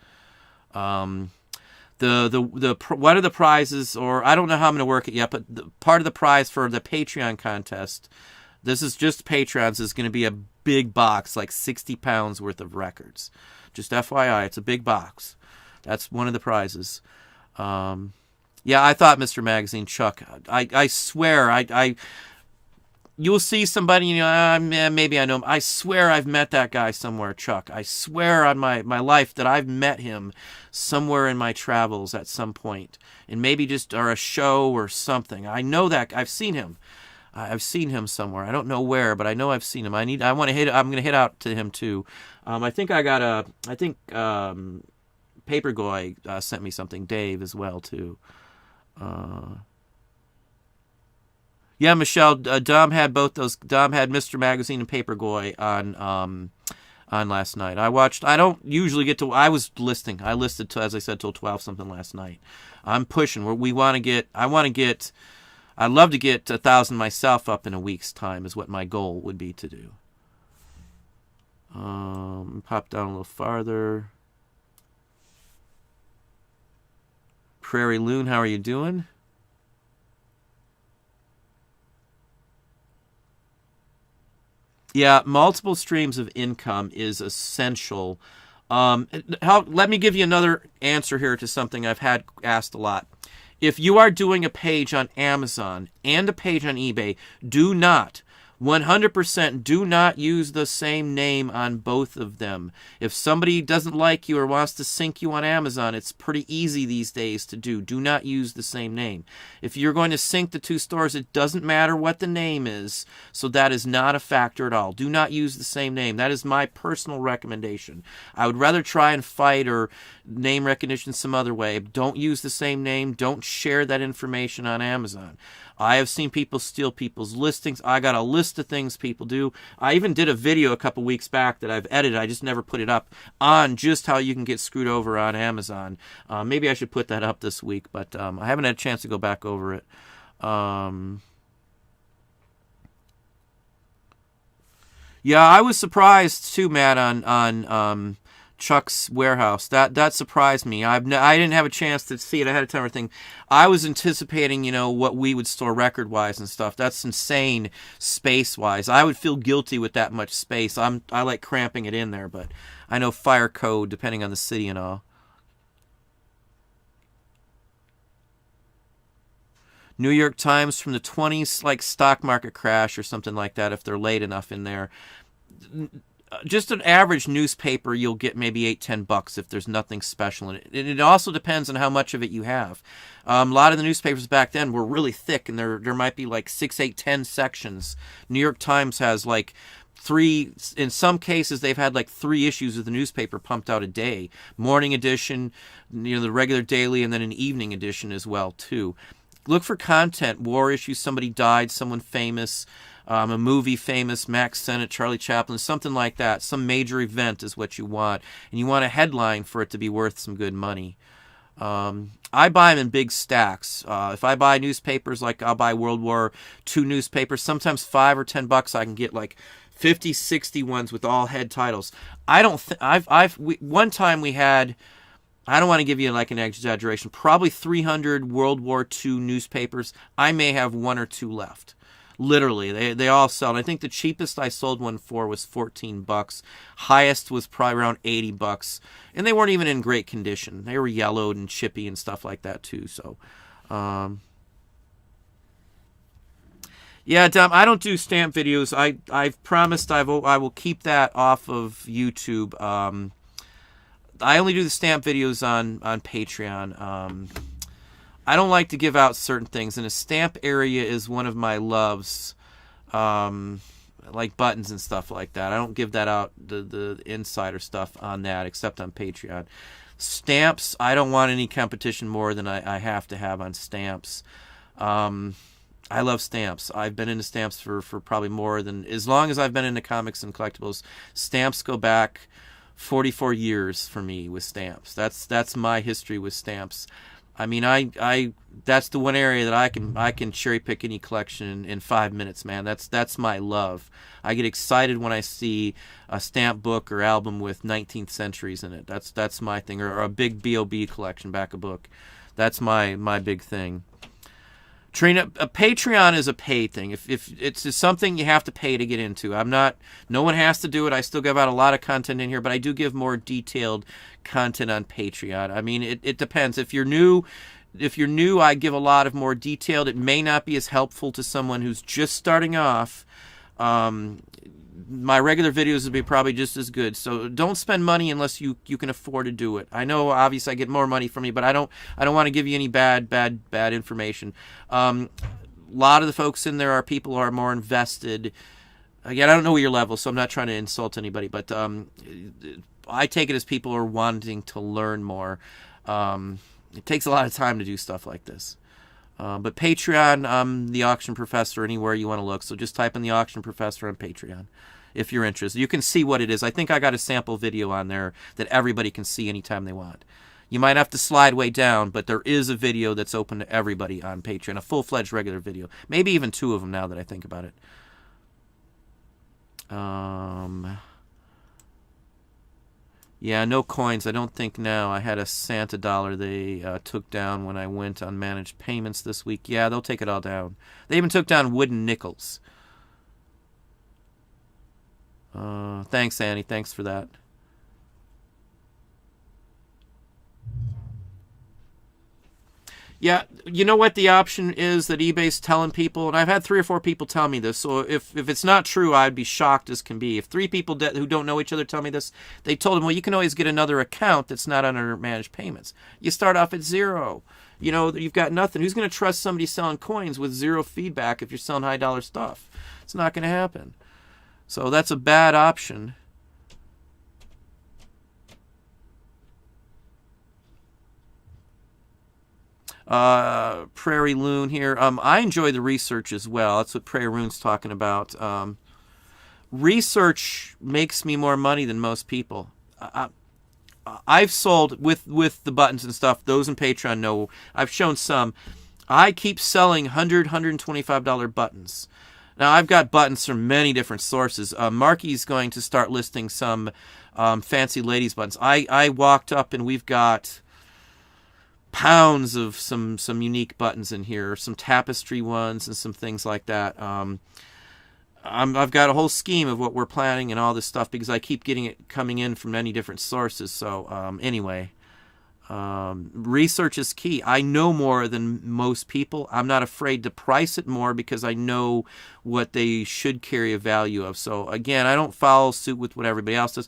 A: What are the prizes? Or I don't know how I'm going to work it yet. But part of the prize for the Patreon contest, this is just Patreons, is going to be a big box, like 60 pounds worth of records. Just FYI, it's a big box. That's one of the prizes. Yeah, I thought Mr. Magazine, Chuck. I swear, you'll see somebody, maybe I know him. I swear I've met that guy somewhere, Chuck. I swear on my life that I've met him somewhere in my travels at some point. And maybe just or a show or something. I know that. I've seen him. I've seen him somewhere. I don't know where, but I know I've seen him. I'm going to hit out to him too. I think Papergoy sent me something. Dave as well too. Yeah, Michelle, Dom had both those. Dom had Mr. Magazine and Papergoy on last night. I don't usually get to. I was listing. I listed as I said till 12 something last night. I'm pushing. I'd love to get 1,000 myself up in a week's time. Is what my goal would be to do. Pop down a little farther. Prairie Loon, how are you doing? Yeah, multiple streams of income is essential Let me give you another answer here to something I've had asked a lot. If you are doing a page on Amazon and a page on eBay, do not, 100% do not use the same name on both of them. If somebody doesn't like you or wants to sync you on Amazon, it's pretty easy these days to do. Do not use the same name. If you're going to sync the two stores, it doesn't matter what the name is, so that is not a factor at all. Do not use the same name. That is my personal recommendation. I would rather try and fight or name recognition some other way. Don't use the same name. Don't share that information on Amazon. I have seen people steal people's listings. I got a list of things people do. I even did a video a couple weeks back that I've edited. I just never put it up on just how you can get screwed over on Amazon. Maybe I should put that up this week, but I haven't had a chance to go back over it. Yeah, I was surprised too, Matt, on Chuck's warehouse. That surprised me. I didn't have a chance to see it ahead of time or anything. I was anticipating, what we would store record-wise and stuff. That's insane space-wise. I would feel guilty with that much space. I like cramping it in there, but I know fire code depending on the city and all. New York Times from the 20s, like stock market crash or something like that if they're late enough in there. Just an average newspaper, you'll get maybe $8-10 if there's nothing special in it. And it also depends on how much of it you have. A lot of the newspapers back then were really thick, and there might be like 6, 8, 10 sections. New York Times has like 3. In some cases, they've had like 3 issues of the newspaper pumped out a day. Morning edition, the regular daily, and then an evening edition as well too. Look for content, war issues, somebody died, someone famous. A movie famous, Max Sennett, Charlie Chaplin, something like that. Some major event is what you want. And you want a headline for it to be worth some good money. I buy them in big stacks. If I buy newspapers, like I'll buy World War II newspapers, sometimes $5 or $10 I can get like 50, 60 ones with all head titles. One time we had, I don't want to give you like an exaggeration, probably 300 World War II newspapers. I may have 1 or 2 left. Literally, they all sell. And I think the cheapest I sold one for was $14. Highest was probably around $80, and they weren't even in great condition. They were yellowed and chippy and stuff like that too. So, yeah, Dom, I don't do stamp videos. I've promised I will keep that off of YouTube. I only do the stamp videos on Patreon. I don't like to give out certain things, and a stamp area is one of my loves, like buttons and stuff like that. I don't give that out, the insider stuff on that, except on Patreon. Stamps, I don't want any competition more than I have to have on stamps. I love stamps. I've been into stamps for probably more than, as long as I've been into comics and collectibles. Stamps go back 44 years for me with stamps. That's my history with stamps. I mean, I that's the one area that I can cherry pick any collection in 5 minutes, man. That's my love. I get excited when I see a stamp book or album with 19th centuries in it. That's my thing, or a big B.O.B. collection back a book. That's my big thing. Trina, a Patreon is a paid thing. If it's something you have to pay to get into. No one has to do it. I still give out a lot of content in here, but I do give more detailed content on Patreon. I mean, it depends. If you're new, I give a lot of more detailed. It may not be as helpful to someone who's just starting off. My regular videos would be probably just as good. So don't spend money unless you can afford to do it. I know, obviously, I get more money from you, but I don't want to give you any bad information. A lot of the folks in there are people who are more invested. Again, I don't know your level, so I'm not trying to insult anybody, but I take it as people are wanting to learn more. It takes a lot of time to do stuff like this. But Patreon, I'm the Auction Professor anywhere you want to look. So just type in the Auction Professor on Patreon if you're interested. You can see what it is. I think I got a sample video on there that everybody can see anytime they want. You might have to slide way down, but there is a video that's open to everybody on Patreon, a full-fledged regular video. Maybe even 2 of them now that I think about it. Yeah, no coins. I don't think now. I had a Santa dollar they took down when I went on managed payments this week. Yeah, they'll take it all down. They even took down wooden nickels. Thanks, Annie. Thanks for that. Yeah, you know what the option is that eBay's telling people, and I've had 3 or 4 people tell me this, so if it's not true, I'd be shocked as can be. If 3 people who don't know each other tell me this, they told them, well, you can always get another account that's not under managed payments. You start off at 0. You know, you've got nothing. Who's going to trust somebody selling coins with 0 feedback if you're selling high dollar stuff? It's not going to happen. So that's a bad option. Prairie Loon here. I enjoy the research as well. That's what Prairie Loon's talking about. Research makes me more money than most people. I've sold with the buttons and stuff. Those in Patreon know. I've shown some. I keep selling $100, $125 buttons. Now, I've got buttons from many different sources. Marky's going to start listing some fancy ladies buttons. I walked up and we've got pounds of some unique buttons in here, some tapestry ones and some things like that. I've got a whole scheme of what we're planning and all this stuff because I keep getting it coming in from many different sources. So anyway, research is key. I know more than most people. I'm not afraid to price it more because I know what they should carry a value of. So again, I don't follow suit with what everybody else does.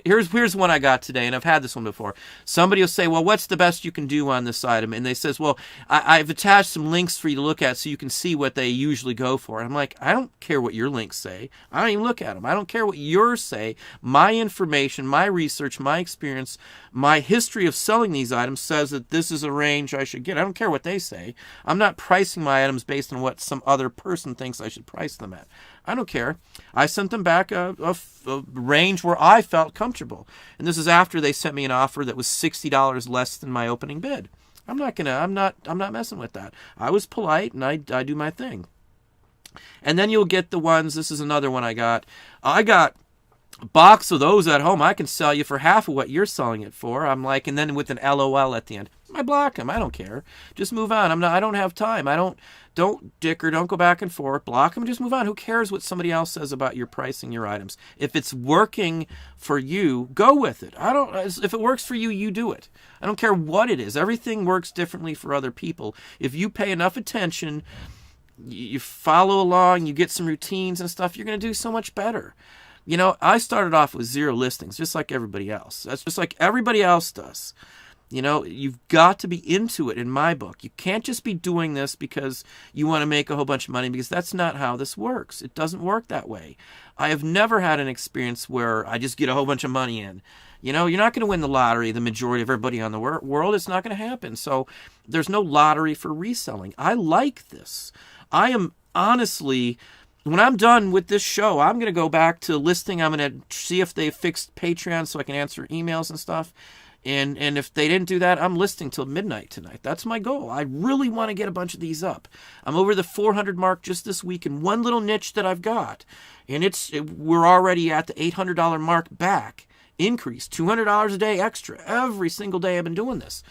A: Here's one I got today, and I've had this one before. Somebody will say, well, what's the best you can do on this item? And they says, well, I've attached some links for you to look at so you can see what they usually go for. And I'm like, I don't care what your links say. I don't even look at them. I don't care what yours say. My information, my research, my experience, my history of selling these items says that this is a range I should get. I don't care what they say. I'm not pricing my items based on what some other person thinks I should price them at. I don't care. I sent them back a range where I felt comfortable. And this is after they sent me an offer that was $60 less than my opening bid. I'm not messing with that. I was polite and I do my thing. And then you'll get the ones, this is another one I got. I got a box of those at home. I can sell you for half of what you're selling it for. I'm like, and then with an LOL at the end. I block them. I don't care. Just move on. I don't have time. Don't dicker. Don't go back and forth. Block them. Just move on. Who cares what somebody else says about your pricing your items? If it's working for you, go with it. If it works for you, you do it. I don't care what it is. Everything works differently for other people. If you pay enough attention, you follow along, you get some routines and stuff, you're going to do so much better. You know, I started off with 0 listings, just like everybody else. That's just like everybody else does. You know, you've got to be into it in my book. You can't just be doing this because you want to make a whole bunch of money, because that's not how this works. It doesn't work that way. I have never had an experience where I just get a whole bunch of money in. You know, you're not going to win the lottery, the majority of everybody on the world. It's not going to happen. So there's no lottery for reselling. I like this. I am honestly, when I'm done with this show, I'm going to go back to listing. I'm going to see if they fixed Patreon so I can answer emails and stuff. And if they didn't do that, I'm listing till midnight tonight. That's my goal. I really want to get a bunch of these up. I'm over the 400 mark just this week in one little niche that I've got. And we're already at the $800 mark back. Increase, $200 a day extra. Every single day I've been doing this.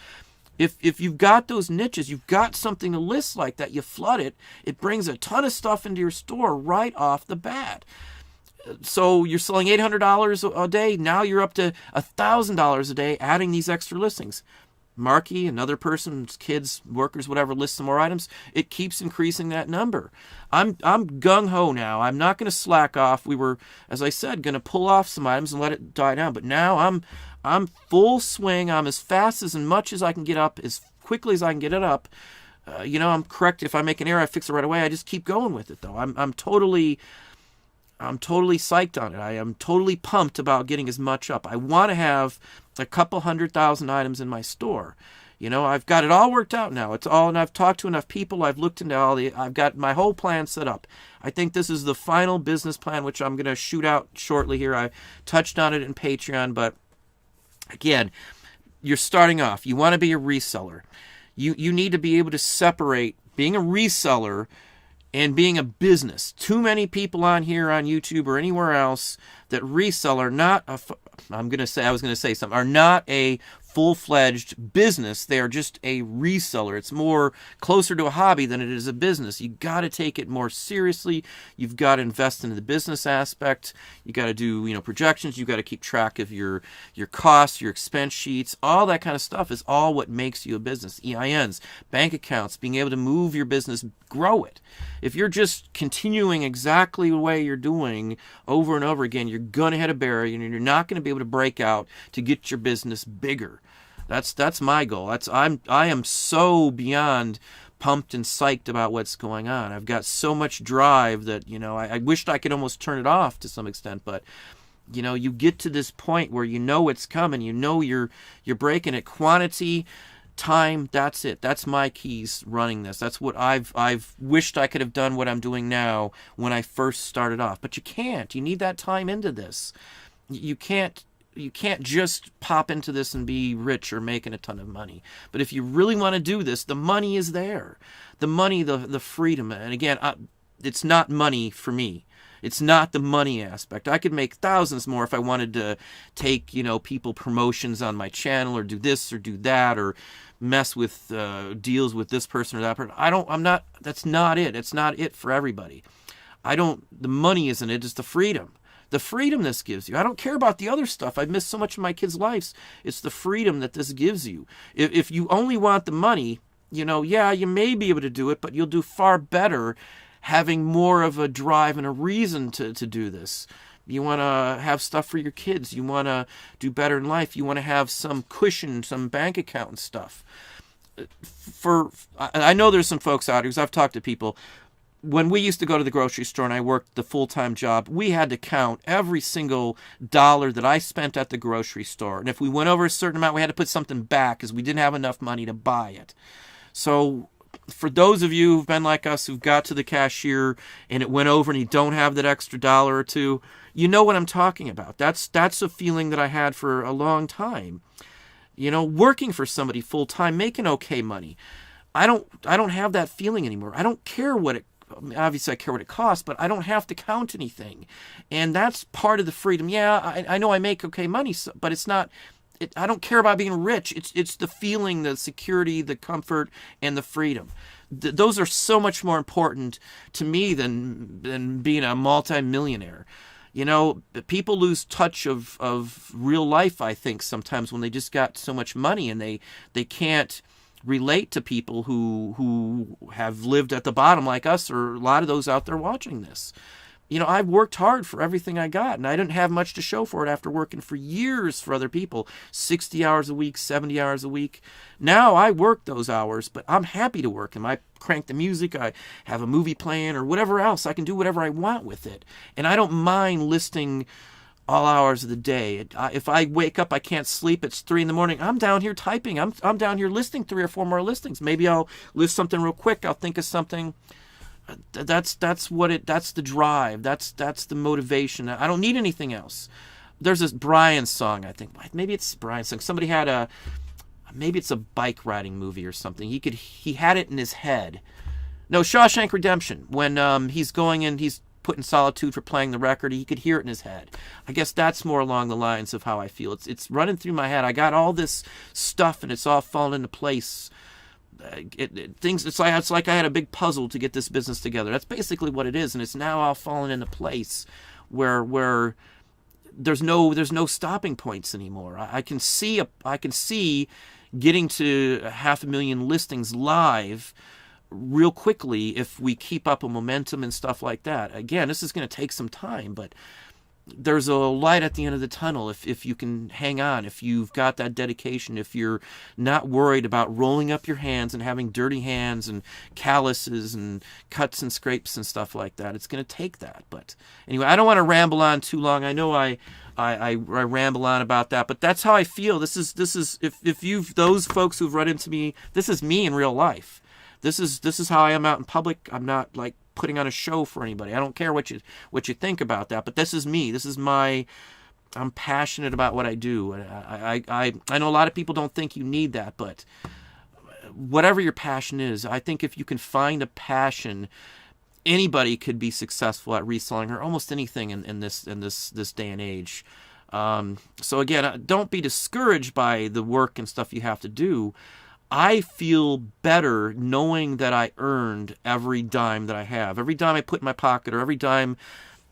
A: If you've got those niches, you've got something to list like that, you flood it, it brings a ton of stuff into your store right off the bat. So you're selling $800 a day. Now you're up to $1,000 a day adding these extra listings. Marky, another person's kids, workers, whatever, lists some more items. It keeps increasing that number. I'm gung-ho now. I'm not going to slack off. We were, as I said, going to pull off some items and let it die down. But now I'm full swing. I'm as fast as much as I can get up, as quickly as I can get it up. You know, I'm correct. If I make an error, I fix it right away. I just keep going with it, though. I'm totally psyched on it. I am totally pumped about getting as much up. I want to have a couple 100,000 items in my store. You know, I've got it all worked out now. And I've talked to enough people. I've looked into I've got my whole plan set up. I think this is the final business plan, which I'm going to shoot out shortly here. I touched on it in Patreon, but again, you're starting off. You want to be a reseller. You need to be able to separate being a reseller and being a business. Too many people on here on YouTube or anywhere else that resell are not are not a full-fledged business. They are just a reseller. It's more closer to a hobby than it is a business. You got to take it more seriously. You've got to invest in the business aspect. You got to do, projections. You got to keep track of your costs, your expense sheets. All that kind of stuff is all what makes you a business. EINs, bank accounts, being able to move your business, grow it. If you're just continuing exactly the way you're doing over and over again, you're going to hit a barrier and you're not going to be able to break out to get your business bigger. That's my goal. I am so beyond pumped and psyched about what's going on. I've got so much drive that, I wished I could almost turn it off to some extent, but you get to this point where it's coming, you're breaking it. Quantity, time, that's it. That's my keys running this. That's what I've wished I could have done what I'm doing now when I first started off. But you can't. You need that time into this. You can't just pop into this and be rich or making a ton of money. But if you really want to do this, the money is there. The money, the freedom. And again, it's not money for me. It's not the money aspect. I could make thousands more if I wanted to take, people promotions on my channel or do this or do that or mess with deals with this person or that person. That's not it. It's not it for everybody. The money isn't it. It's the freedom. The freedom this gives you. I don't care about the other stuff. I've missed so much of my kids' lives. It's the freedom that this gives you. If you only want the money, you may be able to do it, but you'll do far better having more of a drive and a reason to do this. You want to have stuff for your kids. You want to do better in life. You want to have some cushion, some bank account and stuff. I know there's some folks out here, because I've talked to people. When we used to go to the grocery store and I worked the full-time job, we had to count every single dollar that I spent at the grocery store. And if we went over a certain amount, we had to put something back because we didn't have enough money to buy it. So for those of you who've been like us, who've got to the cashier and it went over and you don't have that extra dollar or two, you know what I'm talking about. That's a feeling that I had for a long time. Working for somebody full-time, making okay money. I don't have that feeling anymore. I don't care obviously I care what it costs, but I don't have to count anything. And that's part of the freedom. Yeah, I know I make okay money, but it's not, I don't care about being rich. It's the feeling, the security, the comfort, and the freedom. Those are so much more important to me than being a multi-millionaire. People lose touch of real life, I think, sometimes when they just got so much money and they can't relate to people who have lived at the bottom like us, or a lot of those out there watching this. I've worked hard for everything I got, and I didn't have much to show for it after working for years for other people, 60 hours a week, 70 hours a week. Now I work those hours, but I'm happy to work them. I crank the music, I have a movie playing, or whatever else. I can do whatever I want with it. And I don't mind listing all hours of the day. If I wake up, I can't sleep, it's 3 a.m, I'm down here typing. I'm down here listing 3 or 4 more listings. Maybe I'll list something real quick. I'll think of something. That's the drive. That's the motivation. I don't need anything else. There's this Brian song, I think. Maybe it's Brian's song. Somebody had maybe it's a bike riding movie or something. He had it in his head. No, Shawshank Redemption. When he's going in, he's put in solitude for playing the record, he could hear it in his head. I guess that's more along the lines of how I feel. It's running through my head. I got all this stuff and it's all falling into place. It's like I had a big puzzle to get this business together. That's basically what it is, and it's now all falling into place where there's no stopping points anymore. I can see getting to 500,000 listings live real quickly if we keep up a momentum and stuff like that. Again, this is going to take some time, but there's a light at the end of the tunnel if you can hang on, if you've got that dedication, if you're not worried about rolling up your hands and having dirty hands and calluses and cuts and scrapes and stuff like that. It's going to take that. But anyway, I don't want to ramble on too long. I know I ramble on about that, but that's how I feel. This is if you've those folks who've run into me, this is me in real life. This is how I am out in public. I'm not like putting on a show for anybody. I don't care what you think about that, but this is me. I'm passionate about what I do. I know a lot of people don't think you need that, but whatever your passion is, I think if you can find a passion, anybody could be successful at reselling or almost anything in this day and age. So again, don't be discouraged by the work and stuff you have to do. I feel better knowing that I earned every dime that I have, every dime I put in my pocket, or every dime,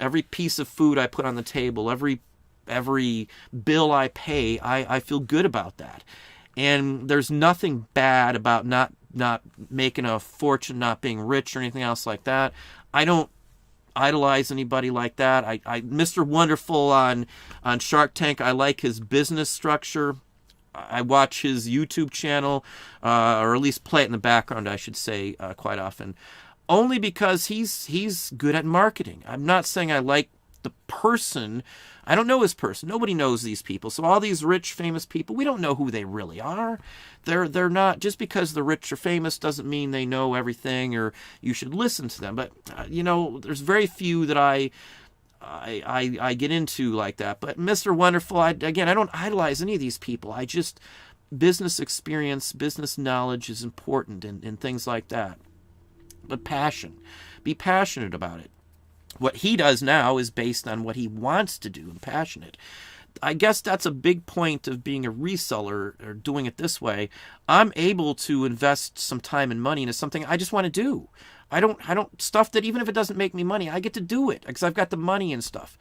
A: every piece of food I put on the table, every bill I pay. I feel good about that. And there's nothing bad about not making a fortune, not being rich or anything else like that. I don't idolize anybody like that. I Mr. Wonderful on Shark Tank, I like his business structure. I watch his YouTube channel, or at least play it in the background, I should say, quite often, only because he's good at marketing. I'm not saying I like the person. I don't know his person. Nobody knows these people. So all these rich, famous people, we don't know who they really are. They're not, just because they're rich or famous doesn't mean they know everything or you should listen to them. But there's very few that I get into like that. But Mr. Wonderful, I don't idolize any of these people. Business experience, business knowledge is important and things like that. But be passionate about it. What he does now is based on what he wants to do and passionate. I guess that's a big point of being a reseller or doing it this way. I'm able to invest some time and money into something I just want to do. I don't stuff that, even if it doesn't make me money, I get to do it because I've got the money and stuff.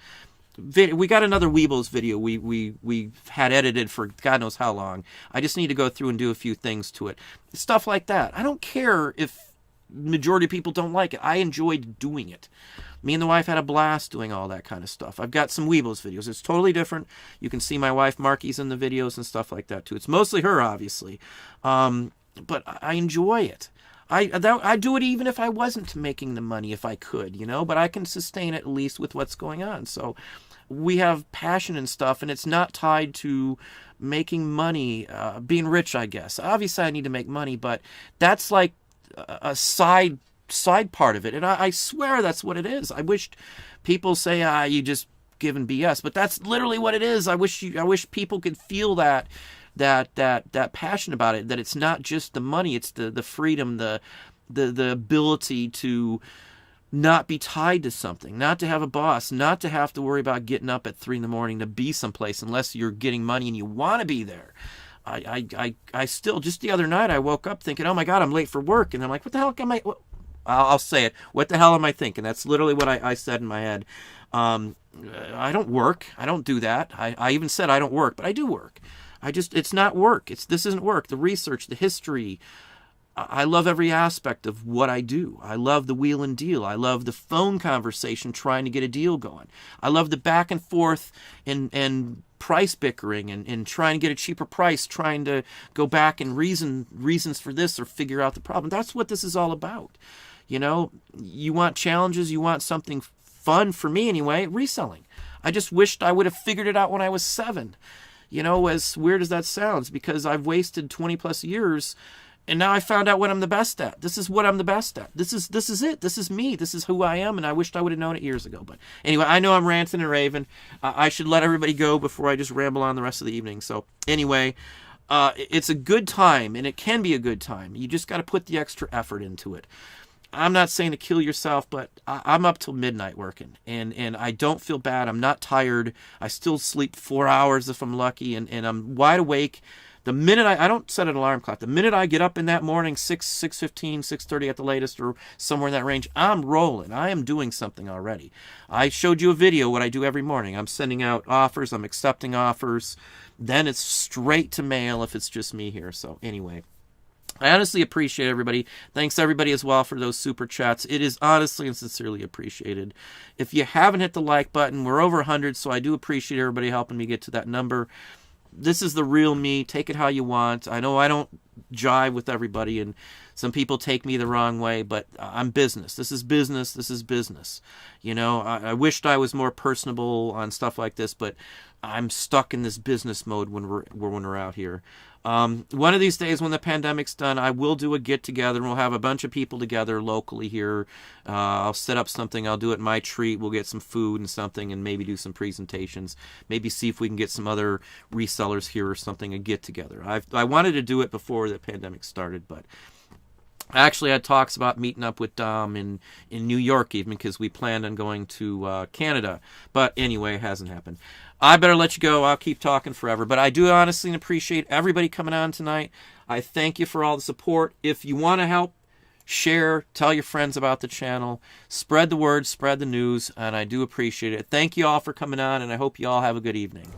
A: We got another Weebles video we had edited for God knows how long. I just need to go through and do a few things to it. Stuff like that. I don't care if majority of people don't like it. I enjoyed doing it. Me and the wife had a blast doing all that kind of stuff. I've got some Weebles videos. It's totally different. You can see my wife Marky's in the videos and stuff like that too. It's mostly her, obviously. But I enjoy it. I do it even if I wasn't making the money, if I could, but I can sustain it at least with what's going on. So we have passion and stuff, and it's not tied to making money, being rich, I guess. Obviously I need to make money, but that's like a side part of it, and I swear that's what it is. I wish people say, you just giving BS, but that's literally what it is. I wish people could feel that passion about it, that it's not just the money, it's the freedom, the ability to not be tied to something, not to have a boss, not to have to worry about getting up at 3 a.m. to be someplace unless you're getting money and you want to be there. I still, just the other night, I woke up thinking, oh my God, I'm late for work. And I'm like, what the hell am I, I'll say it. What the hell am I thinking? That's literally what I said in my head. I don't work. I don't do that. I even said I don't work, but I do work. It's not work. This isn't work. The research, the history. I love every aspect of what I do. I love the wheel and deal. I love the phone conversation trying to get a deal going. I love the back and forth and price bickering and trying to get a cheaper price, trying to go back and reasons for this or figure out the problem. That's what this is all about. You want challenges, you want something fun, for me anyway, reselling. I just wished I would have figured it out when I was 7. As weird as that sounds, because I've wasted 20 plus years and now I found out what I'm the best at. This is what I'm the best at. This is it. This is me. This is who I am, and I wished I would have known it years ago. But anyway, I know I'm ranting and raving. I should let everybody go before I just ramble on the rest of the evening. So anyway, it's a good time, and it can be a good time. You just got to put the extra effort into it. I'm not saying to kill yourself, but I'm up till midnight working, and I don't feel bad. I'm not tired. I still sleep 4 hours if I'm lucky, and I'm wide awake. The minute I don't set an alarm clock. The minute I get up in that morning, 6:15, 6:30 at the latest, or somewhere in that range, I'm rolling. I am doing something already. I showed you a video what I do every morning. I'm sending out offers. I'm accepting offers. Then it's straight to mail if it's just me here. So anyway, I honestly appreciate everybody. Thanks everybody as well for those super chats. It is honestly and sincerely appreciated. If you haven't hit the like button, we're over 100, so I do appreciate everybody helping me get to that number. This is the real me. Take it how you want. I know I don't jive with everybody, and some people take me the wrong way, but I'm business. This is business. This is business. I wished I was more personable on stuff like this, but I'm stuck in this business mode when we're out here. One of these days when the pandemic's done, I will do a get-together, and we'll have a bunch of people together locally here. I'll set up something. I'll do it in my treat. We'll get some food and something and maybe do some presentations. Maybe see if we can get some other resellers here or something, a get-together. I wanted to do it before the pandemic started, but I actually had talks about meeting up with Dom in New York even, because we planned on going to Canada. But anyway, it hasn't happened. I better let you go. I'll keep talking forever. But I do honestly appreciate everybody coming on tonight. I thank you for all the support. If you want to help, share, tell your friends about the channel, spread the word, spread the news, and I do appreciate it. Thank you all for coming on, and I hope you all have a good evening.